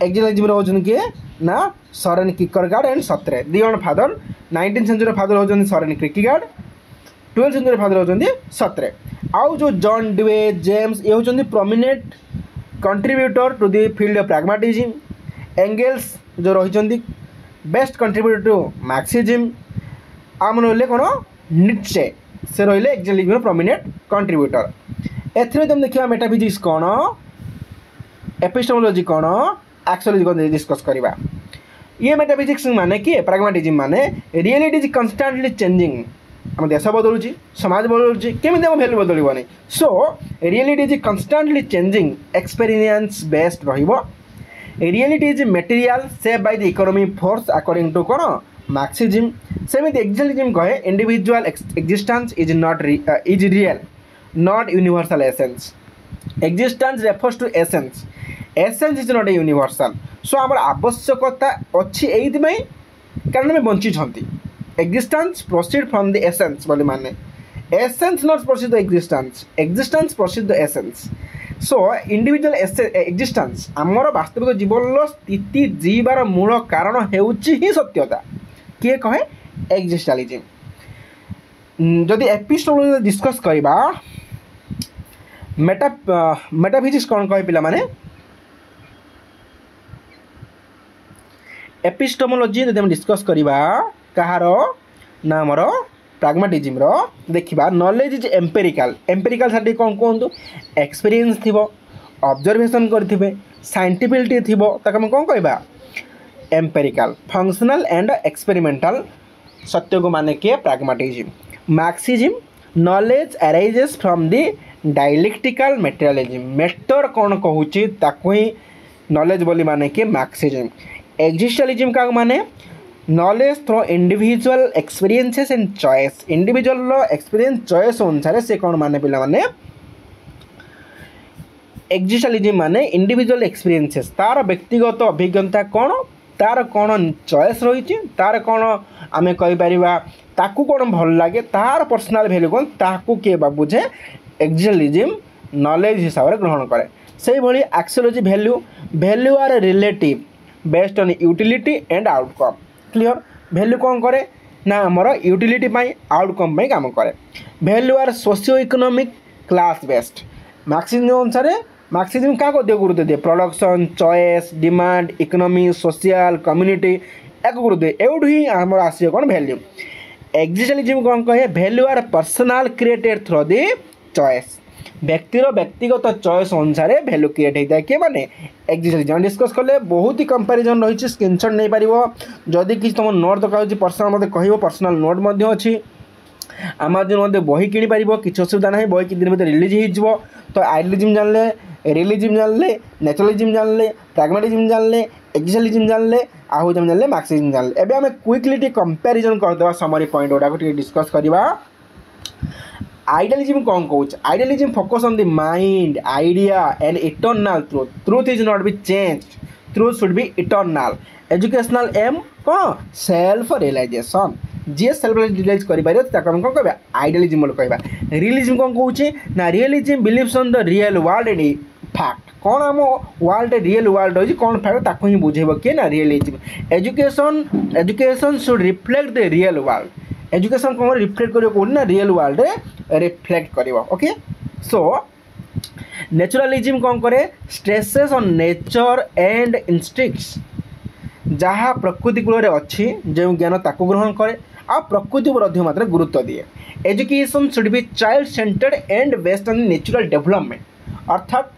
एक्जिलिज्म होचन किए ना Soren Kierkegaard and Sartre, the जन फादर। 19th सेंचुरी फादर होचन Soren Kierkegaard, 12th century father होचन सत्रे। आउ जो जॉन डिवे जेम्स ये होचन prominent contributor to the field of pragmatism. Engels जो रही बेस्ट कंट्रीब्यूटर टू मार्क्सिज्म। आम रही कौन नीट्शे से रही एक्जिलिज्म प्रोमिनेंट कंट्रीब्यूटर। एथरे तुम देखा मेटाफिजिक्स कौन, एपिस्टेमोलॉजी कौन, एक्सोलॉजी कौन डिस्कस करवा। ये मेटाफिजिक्स माने कि प्राग्माटिज्म माने रियलिटी इज कन्स्टांटली चेंजिंग, आम देश बदलुची समाज बदलुची केमी आम भैल्यू बदलवानी। So reality is constantly changing experience based रहिबो। रियलिटी इज मटेरियल सेव by the economy force according to कौन मार्क्सिज्म। सेमिति एक्जिलिज्म कहे individual existence is not is real not universal essence. Existence refers to essence, essence is not a universal. So आम आवश्यकता अच्छी ये कारण आम बंची। Existence proceed from the essence बोली माने essence not proceed the existence, existence proceed the essence. So individual existence आमर वास्तविक जीवन स्थिति जीवार मूल कारण हेउची ही सत्यता किए कहे एक्जिस्टेंशियलिज्म। जदि एपिस्टेमोलॉजी डिस्कस करबा मेटाफिजिक्स कौन कहे पिला माने एपिस्टेमोलॉजी जदि हम डिस्कस करबा कहार ना आमर प्राग्माटिज्म रो देखिबा नॉलेज इज एम्पेरिकल। एम्पेरिकल साथी कौन कहतु एक्सपीरियंस थिबो, ऑब्जर्वेशन करथिबे, साइंटिफिसिटी थिबो ताके हम कौन कहबा एम्पेरिकल। फंक्शनल एंड एक्सपेरिमेंटल सत्य को माने के pragmatism. Marxism knowledge arises from the dialectical materialism, matter कौन कहूची ताको ही नॉलेज बोली माने के मार्क्सिज्म। एक्जिस्टेंशियलिज्म का माने knowledge through individual experiences and choice, individual experience choice अनुसार से कौन माने पिला माने एक्जिस्टेंशियलिज्म माने इंडिविजुअल एक्सपीरियंसेस तार व्यक्तिगत अभिज्ञता कौन तार कौन चॉइस रही तार कौन आम कहीपर ताकू कौन भल लगे तार पर्सनाल वैल्यू कौन ताकू किए बुझे एक्जिस्टेंशियलिज्म नॉलेज हिसाब से ग्रहण करे। से भली axiology value are relative based on utility and outcome clear value कौन करे ना आमर यूटिलिटी आउटकम काम करे value are socio economic class based Marxism अनुसार मार्क्सिज्म क्या गुरुत्व दिए production choice demand economy social community या गुरुत्व दिए एवं ही आम आस कौन वैल्यू एक्जिस्टेंशियलिज्म कौन कहे value are personal created through the choice व्यक्तिर व्यक्तिगत चॉइस अनुसार वैल्यू क्रिएट होता है किए मैंने एक्जिस्टेंशियलिज्म डिस्कस कले बहुत ही कंपैरिजन रही स्क्रीनशॉट नहीं पार जदि किसी तुम नोट दरकार पर्सनल मत कह पर्सनल नोट अच्छी आमाजन मध्य बही किनी पार किसी असुविधा ना बही किसी दिन भर रिलीज हो तो आइडियलिज्म जानले रियलिज्म जानले नेचुरलिज्म जानले प्रैग्मेटिज्म जानले एक्जिस्टेंशियलिज्म जानले आहु जानले मार्क्सिज्म जानले एबे हमें क्विकली कंपैरिजन करदेवा समरी पॉइंट गुड़ा को डिस्कस करवा आइडियलिज्म कौन कौच idealism focus on the mind idea and eternal truth is not be change truth should be eternal educational aim कौन सेल्फ रियलाइजेशन जी सेल्फ रियलाइज करें कौन कह आइडियलिज्म कह रियलिज्म कौन कौचे ना realism believes on the real world and fact कौन आम वर्ल्ड रियल वर्ल्ड रही कौन फैक्ट ताको ही बुझेब किए ना realism education should reflect the real world education कौन रिफ्लेक्ट कर कौन ना रियल वर्ल्ड रिफ्लेक्ट कर ओके सो नेचुरलिज्म कौन करे stresses on nature and instincts जहाँ प्रकृति कूल अच्छी जो ज्ञान ताको ग्रहण करे आ प्रकृति पर अधिक मात्रा गुरुत्व दिए education should be child centred and based on natural development अर्थात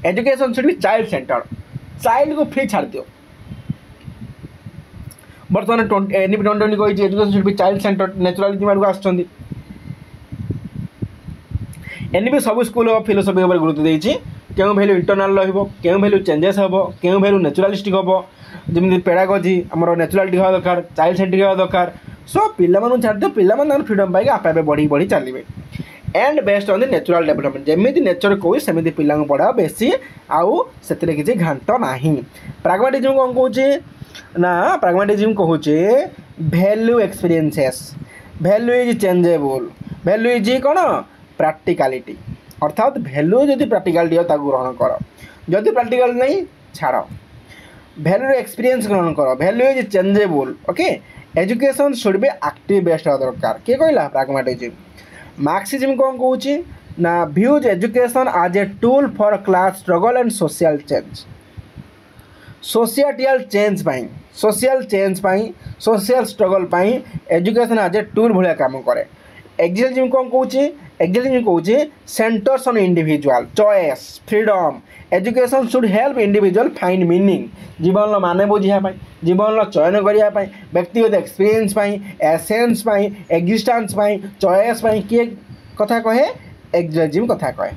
education should be child centred child को फ्री छाड़ दियो बर्तमान एनपी टंडन कही education should be child centred naturalism आड़ आसुँच एनपी सब स्कूल फिलोसफी उपर गुरुत्व देती क्यों भैल्यू इंटरनाल क्यों भैल्यू चेंजेस हम क्यों भैल्यू नेचुरालिस्टिक हम जमी पेडागोजी आमर नेचुरालिटी हवा दरकार चाइल्ड सेंट्रिक हवा दरकार सो पिला छाड़ दियो पिला फ्रीडम पाई आपे बढ़ी बढ़ी चलिए and based on the natural development जमी नेचर कौ सेमती पिला पढ़ा बेसी आउ से किसी घाट ना प्राग्मेटिज्म कौन कौचे ना प्राग्मेटिज्म कहूचे value experiences value is changeable value is कौन प्रैक्टिकलिटी अर्थात वैल्यू जदि प्रैक्टिकलिटी हो ग्रहण कर जदि प्रैक्टिकल नहीं छाड़ वैल्यू एक्सपीरियंस ग्रहण कर value is changeable okay education should be active based हवा दरकार किए कहला प्राग्मेटिज्म मार्क्सिज्म कौन कौचे ना views education as a tool for class struggle and social change social change social struggle education as a tool भाया काम करे एक्जिस्टेंशियलिज्म कौन कौचे एक्जिस्टेंशियलिज्म कौचे centres on individual choice freedom education should help individual find meaning जीवन मान बुझापी जीवन चयन करने व्यक्तिगत एक्सपीरियंस एसेंस एक्जिस्टेंस चॉइस किए कथा कहे एक्जिस्टेंशियलिज्म कथा कहे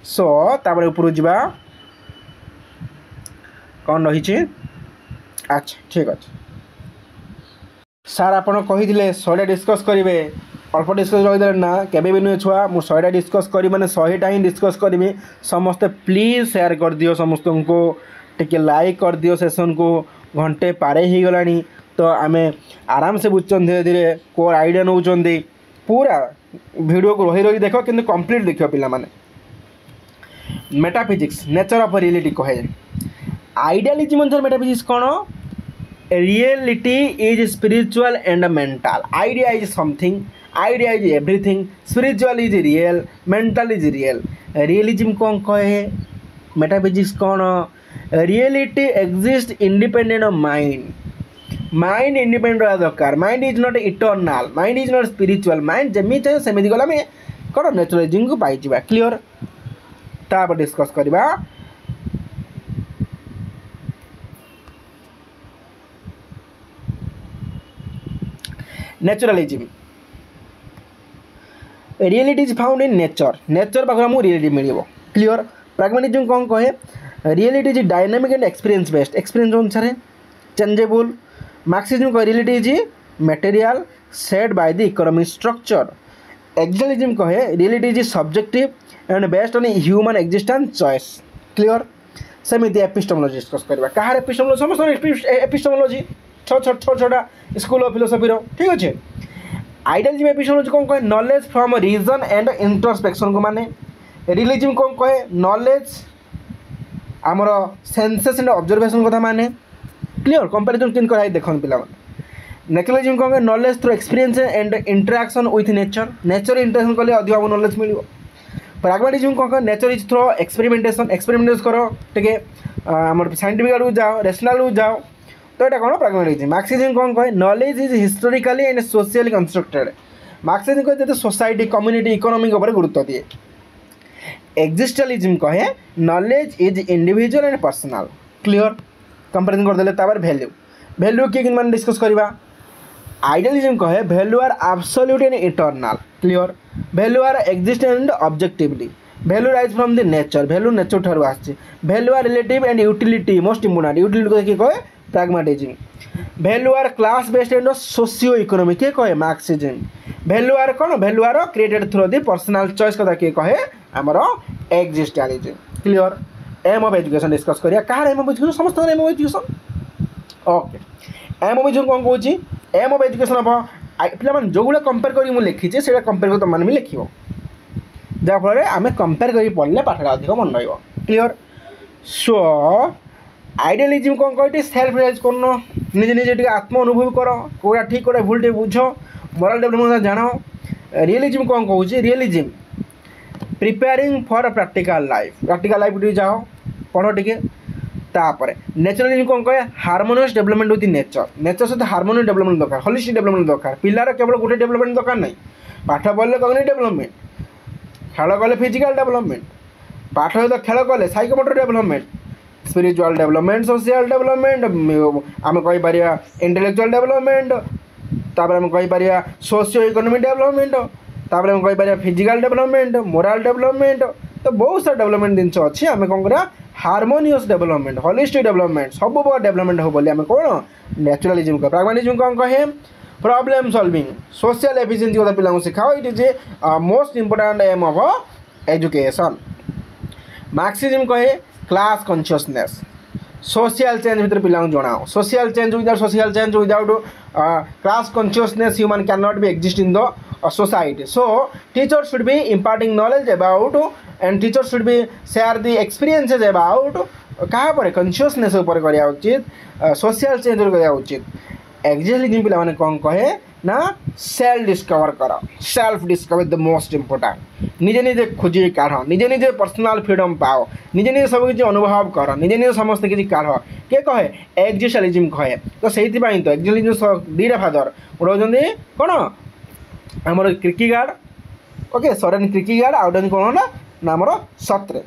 सो तापर ऊपर जा कौन रही अच्छा ठीक अच्छे सार आप कही 100टा डिस्कस करेंगे अल्प डिस्कस रहीदे ना केवे भी नुहे छुआ मुझे 100टा डिस्कस करी मैंने 100टा ही डिस्कस करी समस्ते प्लीज शेयर कर दियो समस्त को टिके लाइक कर दियो सेशन को घंटे पारे ही गलानी तो आम आराम से बुझुन धीरे धीरे कोर आइडिया नौ पूरा वीडियो को रही रही देख कि कंप्लीट देख पे मेटाफिजिक्स नेचर ऑफ रियलिटी कहे आइडियलिज्म अनुसार मेटाफिजिक्स कौन reality is spiritual and mental idea is something idea is everything spiritual is real mental is real realism कौन कहे मेटाफिजिक्स कौन reality exist independent of mind independent रहा दरकार mind is not eternal mind is not spiritual mind जमी चाहिए सेमती गला आम कौन नेचुरलिज्म को पाई क्लियर तापर डिस्कस करवा naturalism reality is found in nature पाखे आमको रियलिटी मिल क्लियर प्राग्मेटिज्म कौन कहे reality is dynamic and experience अनुसार चेंजेबल मार्क्सिज्म कहे reality is material set by the economic structure existentialism कहे reality is subjective and based on human existence choice clear सेमती epistemology discuss करवा कहार epistemology समस्त epistemology छोटा स्कूल ऑफ फिलोसफी ठीक अच्छे आइडियलिज्म एपिसोड हूँ कौन कहे knowledge from reason and introspection को माने रियलिज्म कौन कहे नॉलेज आमर सेंसेस एंड ऑब्जर्वेशन कथा माने क्लियर कंपैरिजन किन कराई देखन पिला नेचुरलिज्म कौन कहे knowledge through experience and interaction with nature nature interaction कले अधिक हम नॉलेज मिलियो प्राग्मेटिज्म कौन कहे नेचर इज थ्रू एक्सपेरिमेंटेशन करो टिके आमर साइंटिफिक आड़ू जाओ रेशनल जाओ तो ये कौन प्राग्मेटिज्म मार्क्सिज्म कौन कहे knowledge is historically and socially constructed Marxism कहे जैसे सोसाइटी कम्युनिटी इकोनॉमी ऊपर गुरुत्व दिए एक्जिस्टलिज्म कहे knowledge is individual and personal clear comparison करदेले तापर वैल्यू वैल्यू किए मान डिस्कस करवा आइडियलिज्म कहे value are absolute and eternal clear value are existent and objectively value rise from the nature value nature ठार आसी value are relative and utility most important utility कहे pragmatism value are class based and socio economic किए कहे Marxism value are कौन value are created through the personal choice कथा किए कहे आमर existentialism clear aim of education discuss करिया कहार एम ऑफ एजुकेशन समस्त aim of education okay aim of education कौन कहूँ एम ऑफ एजुकेशन हम पे जो गुला कंपेयर कर मुझे लिखी से कंपेयर कर तुम भी लिख जहाँफल आम कंपेयर कर पढ़ले पाठटा अधिक मन क्लियर सो आइडियलिज्म कौन कह सेल्फ रियलाइज कर निजे निजे आत्म अनुभव कर कौटा ठीक कौटा भूल टे बुझ मोराल डेवलपमेंट जान रियलिज्म कौन कहूँ realism preparing for practical life जाओ पढ़ टे तापर नेचुरलिज्म कौन कहे हार्मोनियस डेवलपमेंट विथ नेचर सहित हार्मोनियस डेवलपमेंट दरकार होलिस्टिक डेवलपमेंट दरकार पिलार केवल गोटे डेवलपमेंट दरकार नहीं पाठ पढ़ले कग्निटिव डेवलपमेंट खेल कले फिजिकल डेवलपमेंट पाठ सहित खेल कले psychomotor development spiritual development social development आम कहीपर इंटेलेक्चुअल डेवलपमेंट तापर आम कहीपर सोशियो इकोनॉमिक डेवलपमेंट तापर आम कहीपर फिजिकल डेवलपमेंट मोराल डेवलपमेंट तो बहुत सारा डेवलपमेंट जिनस अच्छी आम कौन करा हार्मोनियस डेवलपमेंट होलिस्टिक डेवलपमेंट सब प्रकार डेवलपमेंट हो बोली आम कौन नेचुरलिज्म कह प्राग्मेटिज्म कौन कहे प्रॉब्लम सॉल्विंग सोशल एफिशिएंसी कथा पिला शिखाओ it is most important aim of education Marxism कहे क्लास कॉन्शियसनेस सोशल चेंज भीतर पिला जनाओ social change without class consciousness human can not be exist in the society so teachers should be imparting knowledge about and teachers should be share the experiences about कहाँ पर consciousness ऊपर करा उचित social change करा उचित एक्जिस्टलिज्म पिला माने कौन कहे ना सेल्फ डिस्कवर कर self discover the most important निजे निजे खोजी काढ़ निजे निजे पर्सनल फ्रीडम पाओ निजे निजे सब किसी अनुभव कर निजे निजे समस्त किसी काढ़ किए कहे एक्जिस्टलिज्म कहे तो से तो एक्जिस्टलिज्म दीटा फादर रोज कौन आमर क्रिकिगार्ड ओके सरेन क्रिकिगार्ड आउट कौन ना आमर सत्रे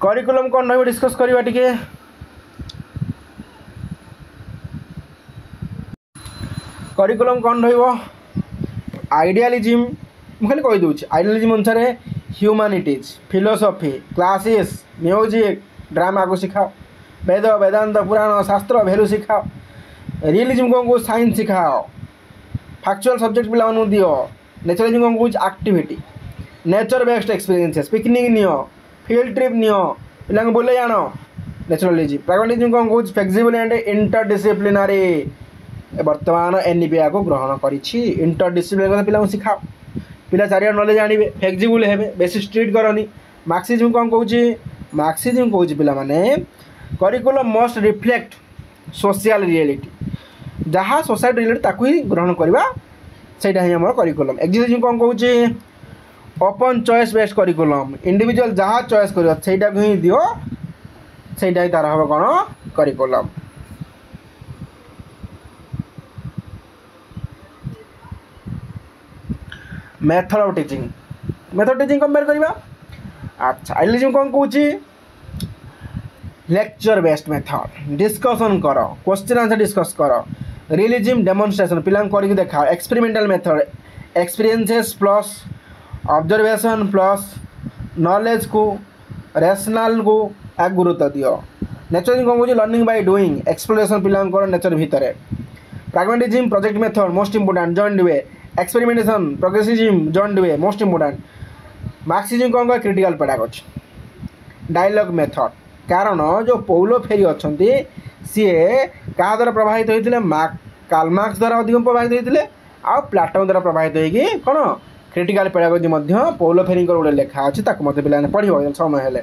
करिकुलम कौन रही डिस्कस करवा टिके करिकुलम कौन आइडियालिज्म मुझे खाली कहीदे आइडियालिज्म अनुसार ह्यूमानिटीज फिलोसफी क्लासेस म्यूजिक ड्रामा को शिखाओ वेद वेदांत पुराण शास्त्र भैल्यू शिखाओ रियलिज्म कौन कह साइंस शिखाओ फैक्चुअल सब्जेक्ट पिला दियो नेचुरलिज्म कौन कह activity nature based experiences picnic neo field trip neo पिला बोले जान नेचुरलिज्म प्राग्मेटिज्म कौन कह फ्लेक्सिबल एंड इंटरडिसिप्लिनारी बर्तमान एनईपीआई को ग्रहण करी इंटरडिसिप्लिनरी पिला शिखाओ पिला चारिया नॉलेज आनिबे फ्लेक्सिबल हेबे बेसी स्ट्रिक्ट करनी मार्क्सिज्म कौन कहूँ पिला माने curriculum must reflect social reality जहाँ सोसाइटी रियलिटी ताकू ही ग्रहण करवा सेटा ही हमर करिकुलम एक्जिस्टिंग कौन कहूँ open choice based curriculum individual जहाँ चॉइस कर सेटा को ही दियो सेटा ही तार हम कौन curriculum method of teaching compare करवा अच्छा आइडियलिज्म कौन कहूँ लेक्चर बेस्ड मेथड डिस्कशन कर क्वेश्चन आंसर डिस्कस कर रियलिज्म डेमोन्स्ट्रेशन पिला करके देखा experimental method experiences plus observation plus knowledge को रैशनल को एक गुरुत्व दियो नेचुरलिज्म कौन कहूँ लर्निंग बाय डूइंग एक्सप्लोरेशन पिला नेचर भितर pragmatism project method most important joint way experimentation progressivism joint way most important Marxism कौन कह क्रिटिकल पेडागोजी डायलॉग मेथड कारण जो पौलो फेरी अच्छा सी क्या द्वारा प्रभावित होते कार्ल मार्क्स द्वारा अधिक प्रभावित होते आउ प्लाटन द्वारा प्रभावित होगी कौन क्रिटिकल पेडागोजी पौलो फेरिंकर गोटे लेखा अच्छी पे पढ़ समय हेले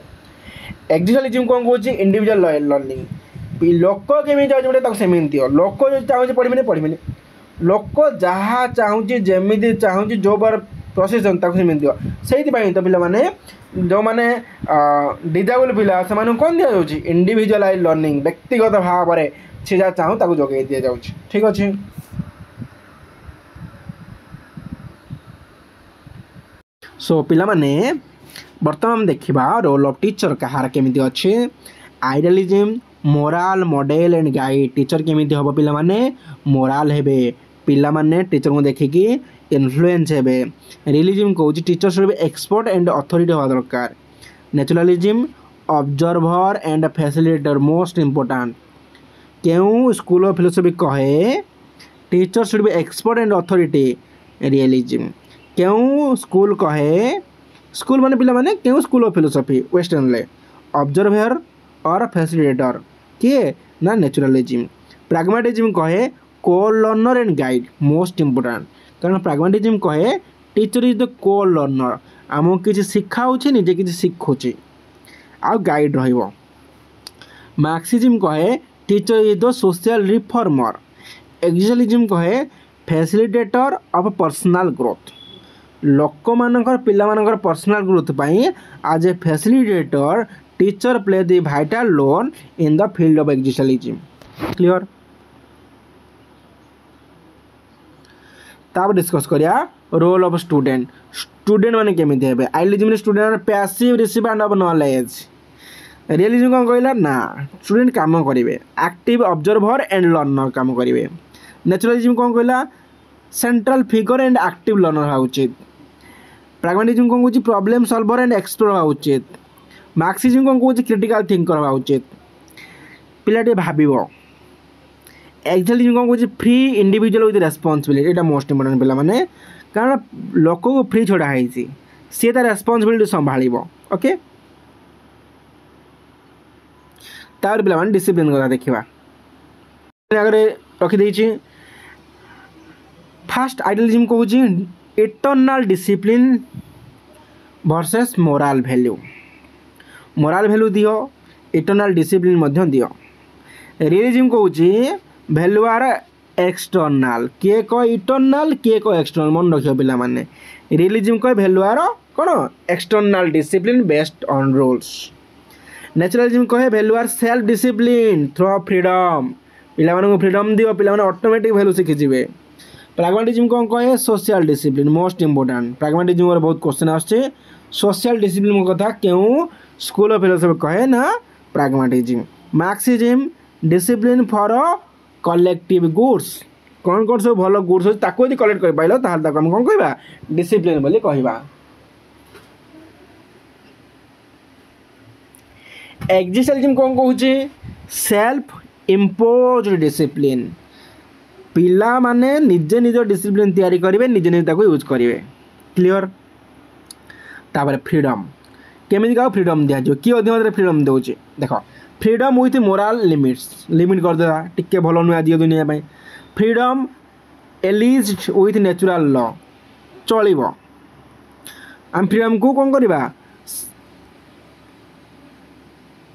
एक्जिस्टलिज्म कौन कौन इंडिविजुअल लर्निंग लोक केमी चाहूँ सेमी दियो लोक जो चाहूँ पढ़ी पढ़ी लोक जहाँ चाहूँ जमी चाहूँ जो बार प्रोसेस सेमी दियो से तो पे जो मैंने डिजेबल पिला से कौन दि जाऊँगी इंडिविजुअलाइज लर्निंग व्यक्तिगत भाव में से जहाँ चाहूँ जोगे दि जाऊँ ठीक अच्छे। सो पिला माने बर्तमान देखा रोल ऑफ टीचर कहार केमिति अच्छे idealism morale model and guide teacher केमिति हम पिला माने मोराल हेबे पिला माने टीचर को देखिकी इन्फ्लुएंस हेबे रियलिज्म कहूँ teacher should be expert and authority हवा दरकार naturalism observer and facilitator most important क्यों स्कूल ऑफ फिलोसफी कहे teacher should be expert and authority realism क्यों स्कूल कहे स्कूल माने पिला माने क्यों स्कूल ऑफ फिलोसफी वेस्टर्न ले ऑब्जर्वर और फैसिलिटेटर किए ना नेचुरलिज्म प्राग्मेटिज्म कहे को learner and guide most important कारण प्राग्मेटिज्म कहे टीचर इज द को लर्नर आमको किसी शिखाऊे निजे किसी शिखुचे आउ गाइड रहिबो मार्क्सिज्म कहे teacher is the social reformer existentialism कहे फैसिलिटेटर ऑफ पर्सनल ग्रोथ लोक मानकर पिला मानकर पर्सनल ग्रोथ पाई आज a facilitator teacher play the vital role in the field of existentialism clear तब डिस्कस करिया रोल ऑफ स्टूडेंट स्टूडेंट माने केमिति हेबे idealism student passive recipient of knowledge realism कौन कहला ना स्टूडेंट काम करेंगे एक्टिव ऑब्जर्वर एंड लर्नर काम करेंगे नेचुरलिज्म कौन कहला central figure and active learner हवा उचित प्राग्मेटिज्म कौन कौन प्रॉब्लम सॉल्वर एंड एक्सप्लोर हवा उचित मार्क्सिज्म कौन कौन क्रिटिकल थिंकर हवा उचित पिलाटे भाबिबो एक्जिस्टलिज्म कौन कौन free individual with responsibility Etah most important पिला माने कारण लोक को फ्री छोड़ा है सी तार रेस्पॉन्सिबिलिटी संभालिबो ओके तार पिला माने डिसिप्लिन कथा देखिबा आगे रखी फास्ट आइडियलिज्म कहूँ इटर्नाल डिसिप्लिन वर्सेस मोराल वैल्यू दियो इटर्नाल डिसिप्लिन दियो रियलिज्म कहूँ वैल्यू आर एक्सटर्नाल किए कह इटर्नाल किए कह एक्सटर्नाल मन रख पिला माने रियलिज्म कह वैल्यू आर कौन external discipline based on rules naturalism कहे value are self discipline through freedom पिला फ्रीडम दियो पिला ऑटोमेटिक वैल्यू शिखिजे प्राग्मेटिज्म कौन कहे social discipline most important pragmatism बहुत क्वेश्चन आछे सोशल डिसिप्लिन कथा क्यों स्कूल ऑफ फिलोसफी कहे ना pragmatism Marxism discipline for collective goods कौन कौन सब भल गुड्स अच्छे यदि कलेक्ट कर पाइल ताहले ताको हम कौन कहबा डिसिप्लिन बोली कहबा एक्जिस्टलिज्म कौन कहूँ सेल्फ इम्पोज्ड डिसिप्लिन पिला माने निजे निज डिसिप्लिन तैयारी करेंगे निजे निजे यूज करेंगे क्लियर तापर फ्रीडम केमी क्या फ्रीडम दिज्व किए अधीन फ्रीडम दूचे देख freedom with morale limits limit करदे टिके भल नुआ दिए दुनिया फ्रीडम एलिज्ड विथ नेचुरल लॉ चलो आम फ्रीडम को कौन करवा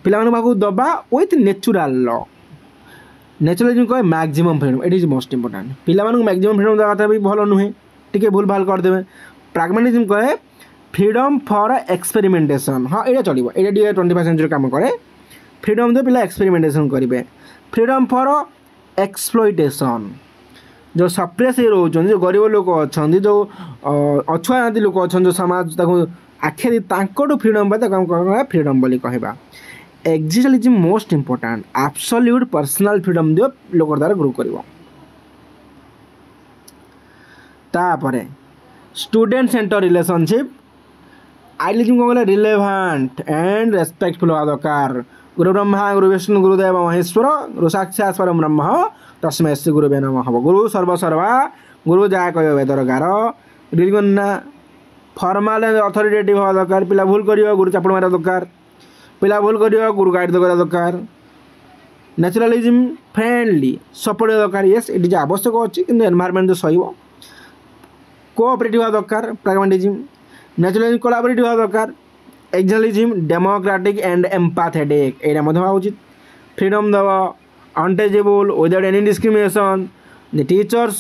पिला दबा विथ नेचुरल लॉ नेचुरलिज्म कहे maximum freedom it is most important पिला मैक्सिमम फ्रीडम देवा कथा भी भल नुहे टिके भूल भाल करदे प्राग्मेटिज्म कहे फ्रीडम फॉर एक्सपेरिमेंटेशन हाँ ये चलो ये 21st सेंचुरी काम करे फ्रीडम दे पिला एक्सपेरिमेंटेशन करेंगे फ्रीडम फॉर एक्सप्लॉइटेशन जो सप्रेस रोच जो गरीब लोक अच्छा जो अछुआ जाति लोक अच्छा जो समाज आखे फ्रीडम पाए फ्रीडम बोली कहवा existentialism most important absolute personal freedom दियो लोक द्वारा ग्रो कर स्टूडेंट सेंटर रिलेशनशिप आइडियलिज्म कौन कहला रिलेवेंट एंड रेस्पेक्टफुल हवा दरकार गुरु ब्रह्मा गुरु विष्णु गुरुदेव महेश्वर गुरु साक्षात् परम ब्रह्म तस्मै श्री गुरुवे नमः गुरु सर्वसर्वा गुरु जहाँ कह वेदर गार रिलीजन ना फॉर्मल एंड अथॉरिटेटिव हवा दरकार पिला भूल कर गुरु चापड़ मारा दरकार पिला भूल कर गुरु गाइड करा दरकार ନ୍ୟାଚୁରାଲିଜିମ୍ ଫ୍ରେଣ୍ଡଲି ସପୋର୍ଟ ଦରକାର ୟେସ୍ ଏଠି ଯେ ଆବଶ୍ୟକ ଅଛି କିନ୍ତୁ ଏନଭାରମେଣ୍ଟ ସହିବ କୋଅପରେଟିଭ ହେବା ଦରକାର ପ୍ରାଗ୍ମାଟିଜିମ୍ ନ୍ୟାଚୁରାଲିଜିମ୍ କୋଲାବରେଟିଭ ହେବା ଦରକାର ଏକ୍ସଲିଜିମ୍ ଡେମୋକ୍ରାଟିକ୍ ଆଣ୍ଡ ଏମ୍ପାଥେଟିକ୍ ଏଇଟା ମଧ୍ୟ ହେବା ଉଚିତ फ्रीडम देव untouchable without any discrimination the teachers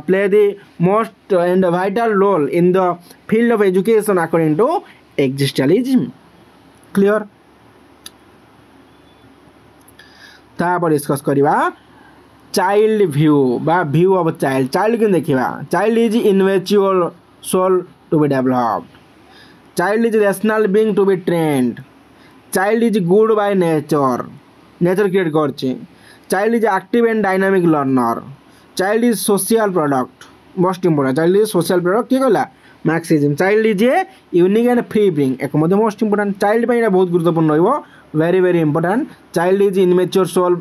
play the most and vital role in the field of education according to existentialism clear तापर डिस्कस करवा चाइल्ड व्यू बा व्यू ऑफ चाइल्ड चाइल्ड के देखा child is immature soul to be developed child is rational being to be trained child is good by nature nature create करছে child is active and dynamic learner child is social product most important child is social product किए कहला Marxism child is a unique and free being एक मध्य most important child पे बहुत गुरुत्वपूर्ण रहिबो very very important child is immature soul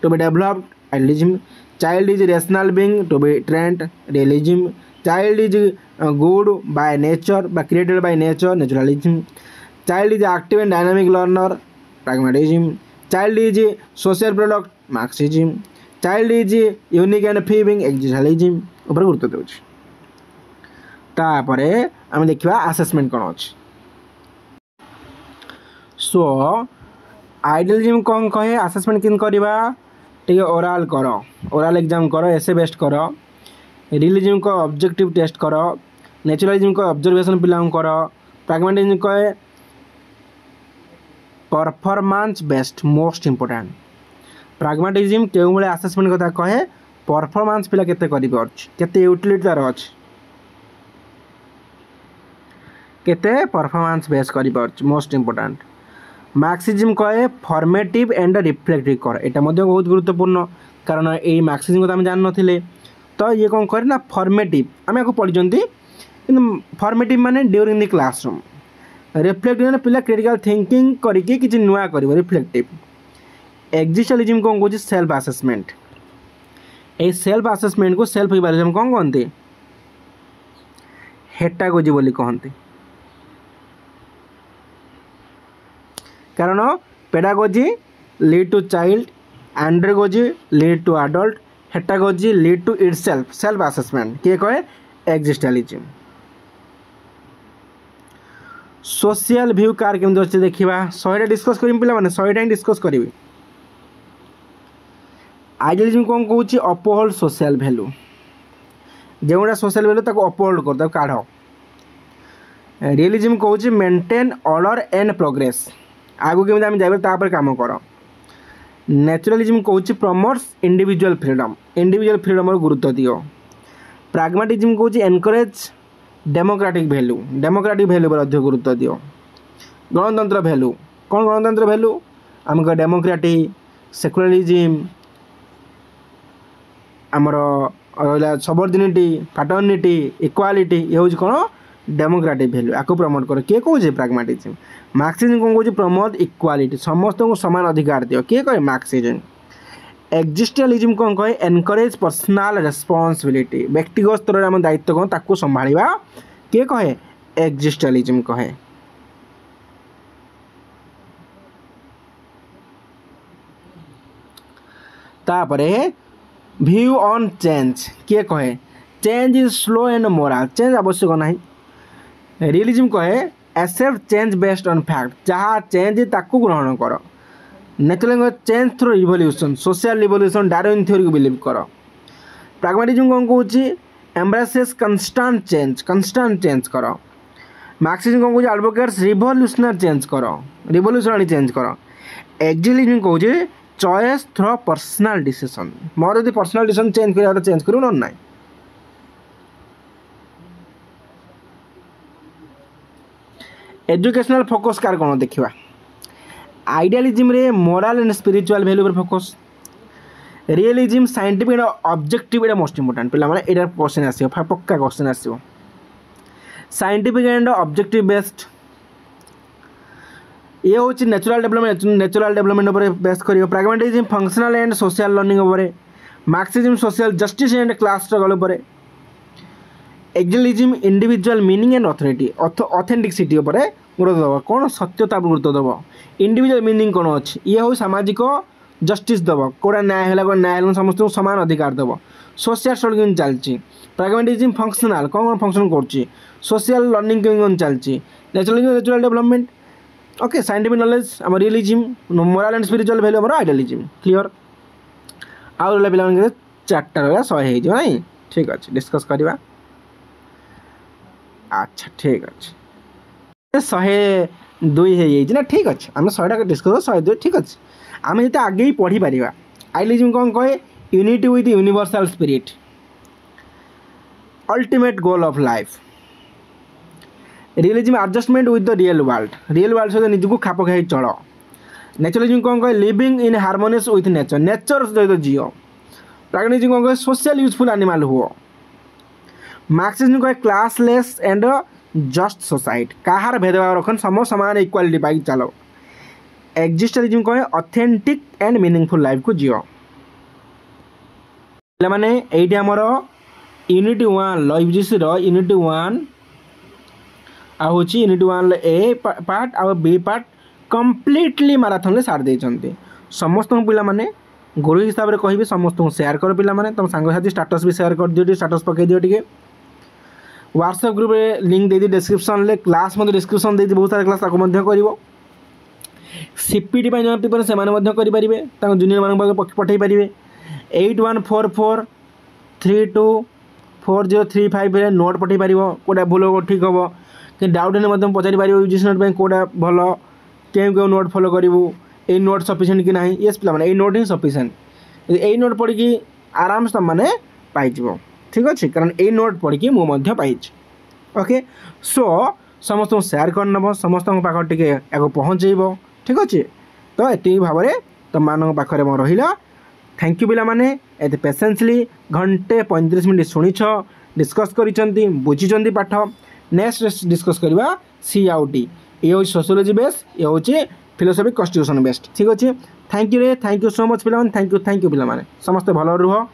to be developed idealism child is rational being to be trained realism child is good by nature बा created by nature naturalism child is active and dynamic learner pragmatism child is social product Marxism child is unique and free being existentialism ऊपर गुरुत्व देउछि तापरे आम देखिबा assessment कोन अछि सो idealism कोन कहे assessment किन करबा ठीक ओरल करो ओरल एग्जाम करो एसे बेस्ट करो रियलिज्म को ऑब्जेक्टिव टेस्ट करो नेचुरलिज्म को ऑब्जर्वेशन पिलाऊं करो प्रैग्मेटिज्म को performance best most important pragmatism केउ बळे असेसमेंट कथा कहे परफॉर्मेंस पिला केते करि परछ केते यूटिलिटी तार अछि केते परफॉर्मेंस बेस्ट करि परछ मोस्ट इंपोर्टेंट मार्क्सिज्म कहे फॉर्मेटिव एंड रिफ्लेक्टिव कर एटा मध्ये बहुत गुरुत्वपूर्ण कारण ए मार्क्सिज्म को हम जान नथिले तो ये कौन करे ना फॉर्मेटिव आम आपको पढ़ी फॉर्मेटिव माने ड्यूरिंग द क्लासरूम रिफ्लेक्टिव माने पिला क्रिटिकल थिंकिंग करके किछि नुआ करिवो रिफ्लेक्टिव एक्जिस्टेंशियलिज्म कौन कहूँ सेल्फ असेसमेंट ए सेल्फ असेसमेंट को सेल्फ इवैल्यूएशन कौन कहते हेटागोजी बोली कहते कारण pedagogy lead to child andragogy lead to adult heutagogy lead to itself self assessment किए कहे एक्जिस्टेंशियलिज्म सोशल व्यू कार केमती अच्छे देखा 100टा डिस्कस करी पिला माने 100टा ही डिस्कस करी आइडियलिज्म कौन कहूँ अपहोल्ड सोशल वैल्यू जोटा सोशल वैल्यू ताको अपहोल्ड कर काढ़ रियलिज्म कहूँ मेंटेन ऑर्डर एंड प्रोग्रेस आगु केमी आम जापर काम कर नेचुरलिज्म कहूँ प्रमोट्स इंडिविजुअल फ्रीडम गुरुत्व दियो प्रैग्मेटिज्म कहूँ एनकरेज डेमोक्रेटिक वैल्यू पर अधिक गुरुत्व दियो गणतंत्र वैल्यू कौन गणतंत्र वैल्यू आमको डेमोक्रेटिक सेक्युलरिज्म आमर सबऑर्डिनेटी फ्रैटर्निटी इक्वालिटी ये हूँ कौन डेमोक्रेटिक वैल्यू आपको प्रमोट कर किए कौन प्रैग्मेटिज्म मार्क्सिज्म कौन कहूँ प्रमोट इक्वालिटी समस्त को समान अधिकार दियो किए कहे मार्क्सिज्म एक्जिस्टेंशियलिज्म कौन कहे एनकरेज पर्सनल रेस्पॉन्सिबिलिटी व्यक्तिगत स्तर में आम दायित्व कौन ताकू संभाळिबा किए कहे एक्जिस्टेंशियलिज्म कहे तापरे व्यू ऑन चेंज किए कहे change is slow and moral change आवश्यक नहीं रियलिज्म कहे accept change based on fact जहाँ चेंज ताकू ग्रहण कर natural change through revolution social revolution Darwin theory को बिलीव कर प्रैग्मेटिज्म कौन कहूँ एम्ब्रेसेस कंस्टांट चेंज कर मार्क्सिज्म कौन कहूँ एडवोकेट्स रिवोल्यूशनरी चेंज कर एक्जिस्टेंशियलिज्म कहूँ choice through personal decision more यदि पर्सनल डिसीजन चेंज करूँ ना एजुकेशनल फोकस कार कौन देखा आइडियलिज्म रे मोरल एंड स्पिरिचुअल वैल्यू पर focus realism scientific and objective एटा मोस्ट इंपोर्टेंट पिला माने एटा क्वेश्चन आसीयो पक्का क्वेश्चन आसीयो साइंटिफिक एंड ऑब्जेक्टिव बेस्ड ये हूँ नेचुरल डेवलपमेंट पर बेस करियो pragmatism functional and social learning पर Marxism social justice and class struggle पर existentialism individual meaning and authority authenticity पर गुरुत्व दब कौन सत्यता गुरुत्व दब इंडिविजुअल मीनिंग कौन अच्छी ये हूँ सामाजिक जस्टिस दब कौटा न्याय है न्याय समस्त सामान अधिकार दब सोशल स्टडी केमती चलती प्राग्मेटिज्म फंक्शनल कौन कौन फंक्शन कर सोशल लर्निंग केमती चलती natural development okay scientific knowledge आम realism moral and spiritual value आम आइडियलिज्म क्लियर आउ पे चार्टा रहा 100 हो नहीं ठीक अच्छे डिस्कस करवा अच्छा ठीक अच्छे 102 हो ठीक अच्छे आम 100टा डिस्कस 102 ठीक अच्छे आम जो आगे ही पढ़ी पार आइडियलिज्म कौन कहे unity with universal spirit ultimate goal of life realism adjustment with the real world सहित निजक खाप खाई चल नेचुरलिज्म कौन कहे living in harmonious with nature सहित जियो प्राग्मेटिज्म कौन कहे सोशल यूजफुल एनिमल हुआ मार्क्सिज्म कहे क्लासलेस एंड जस्ट सोसाइटी कहार भेदभाव रखन सम समान इक्वालिटी पाई चलो एक्जिस्टलिज्म कहे ऑथेंटिक एंड मीनिंगफुल लाइफ को जियो माने एइटी हमर यूनिट 1 लॉजिक्स रो यूनिट 1 आ होची यूनिट 1 ए पार्ट आ बी पार्ट कंप्लीटली मैराथन सार देइचंती समस्त पिला माने गुरु हिसाब रे कहिबे समस्त शेयर कर पिला माने तुम सांग साथी स्टेटस भी शेयर कर दियो स्टेटस पके दियो टिके व्हाट्सएप ग्रुप रे लिंक दे दी डिस्क्रिप्शन ले क्लास मध्ये डिस्क्रिप्शन दे दी बहुत सारा क्लास ताको मध्ये करिवो सीपीटी पा जो पेपर से माने मध्ये करि परिबे ताको जूनियर मान पठै परिबे 8144 324035 रे नोट पठै परिबो कोडा भूल हो ठीक हो कि डाउट ने मध्ये पचारि परिबो यूजीसी नोट पे कोडा भलो केउ नोट फॉलो करिवो ए नोट सफिशिएंट कि नहीं यस पिला माने ए नोट ही सफिशिएंट ए नोट पढ़ी कि आराम से माने पाई जिवो ठीक अच्छे कारण ए नोट पढ़ी कि मु मध्ये पाई ओके सो समस्त शेयर कर नब समस्त पाख टिके याको पहुँचेब ठीक अच्छे तो ये भाव में तुम मान पाखे मैं रहा थैंक यू पिला माने एते पेशेंसली घंटे 35 मिनट शुणिछ डिस्कस करिसंती बुझिसंती पाठ नेक्स्ट डिस्कस करवा सी आउ डी ये हूँ सोशियोलॉजी बेस्ड ये हूँ फिलोसफी कॉन्स्टिट्यूशन बेस्ड ठीक अच्छे थैंक यू सो मच पिला थैंक यू पिला समस्त भल रुह।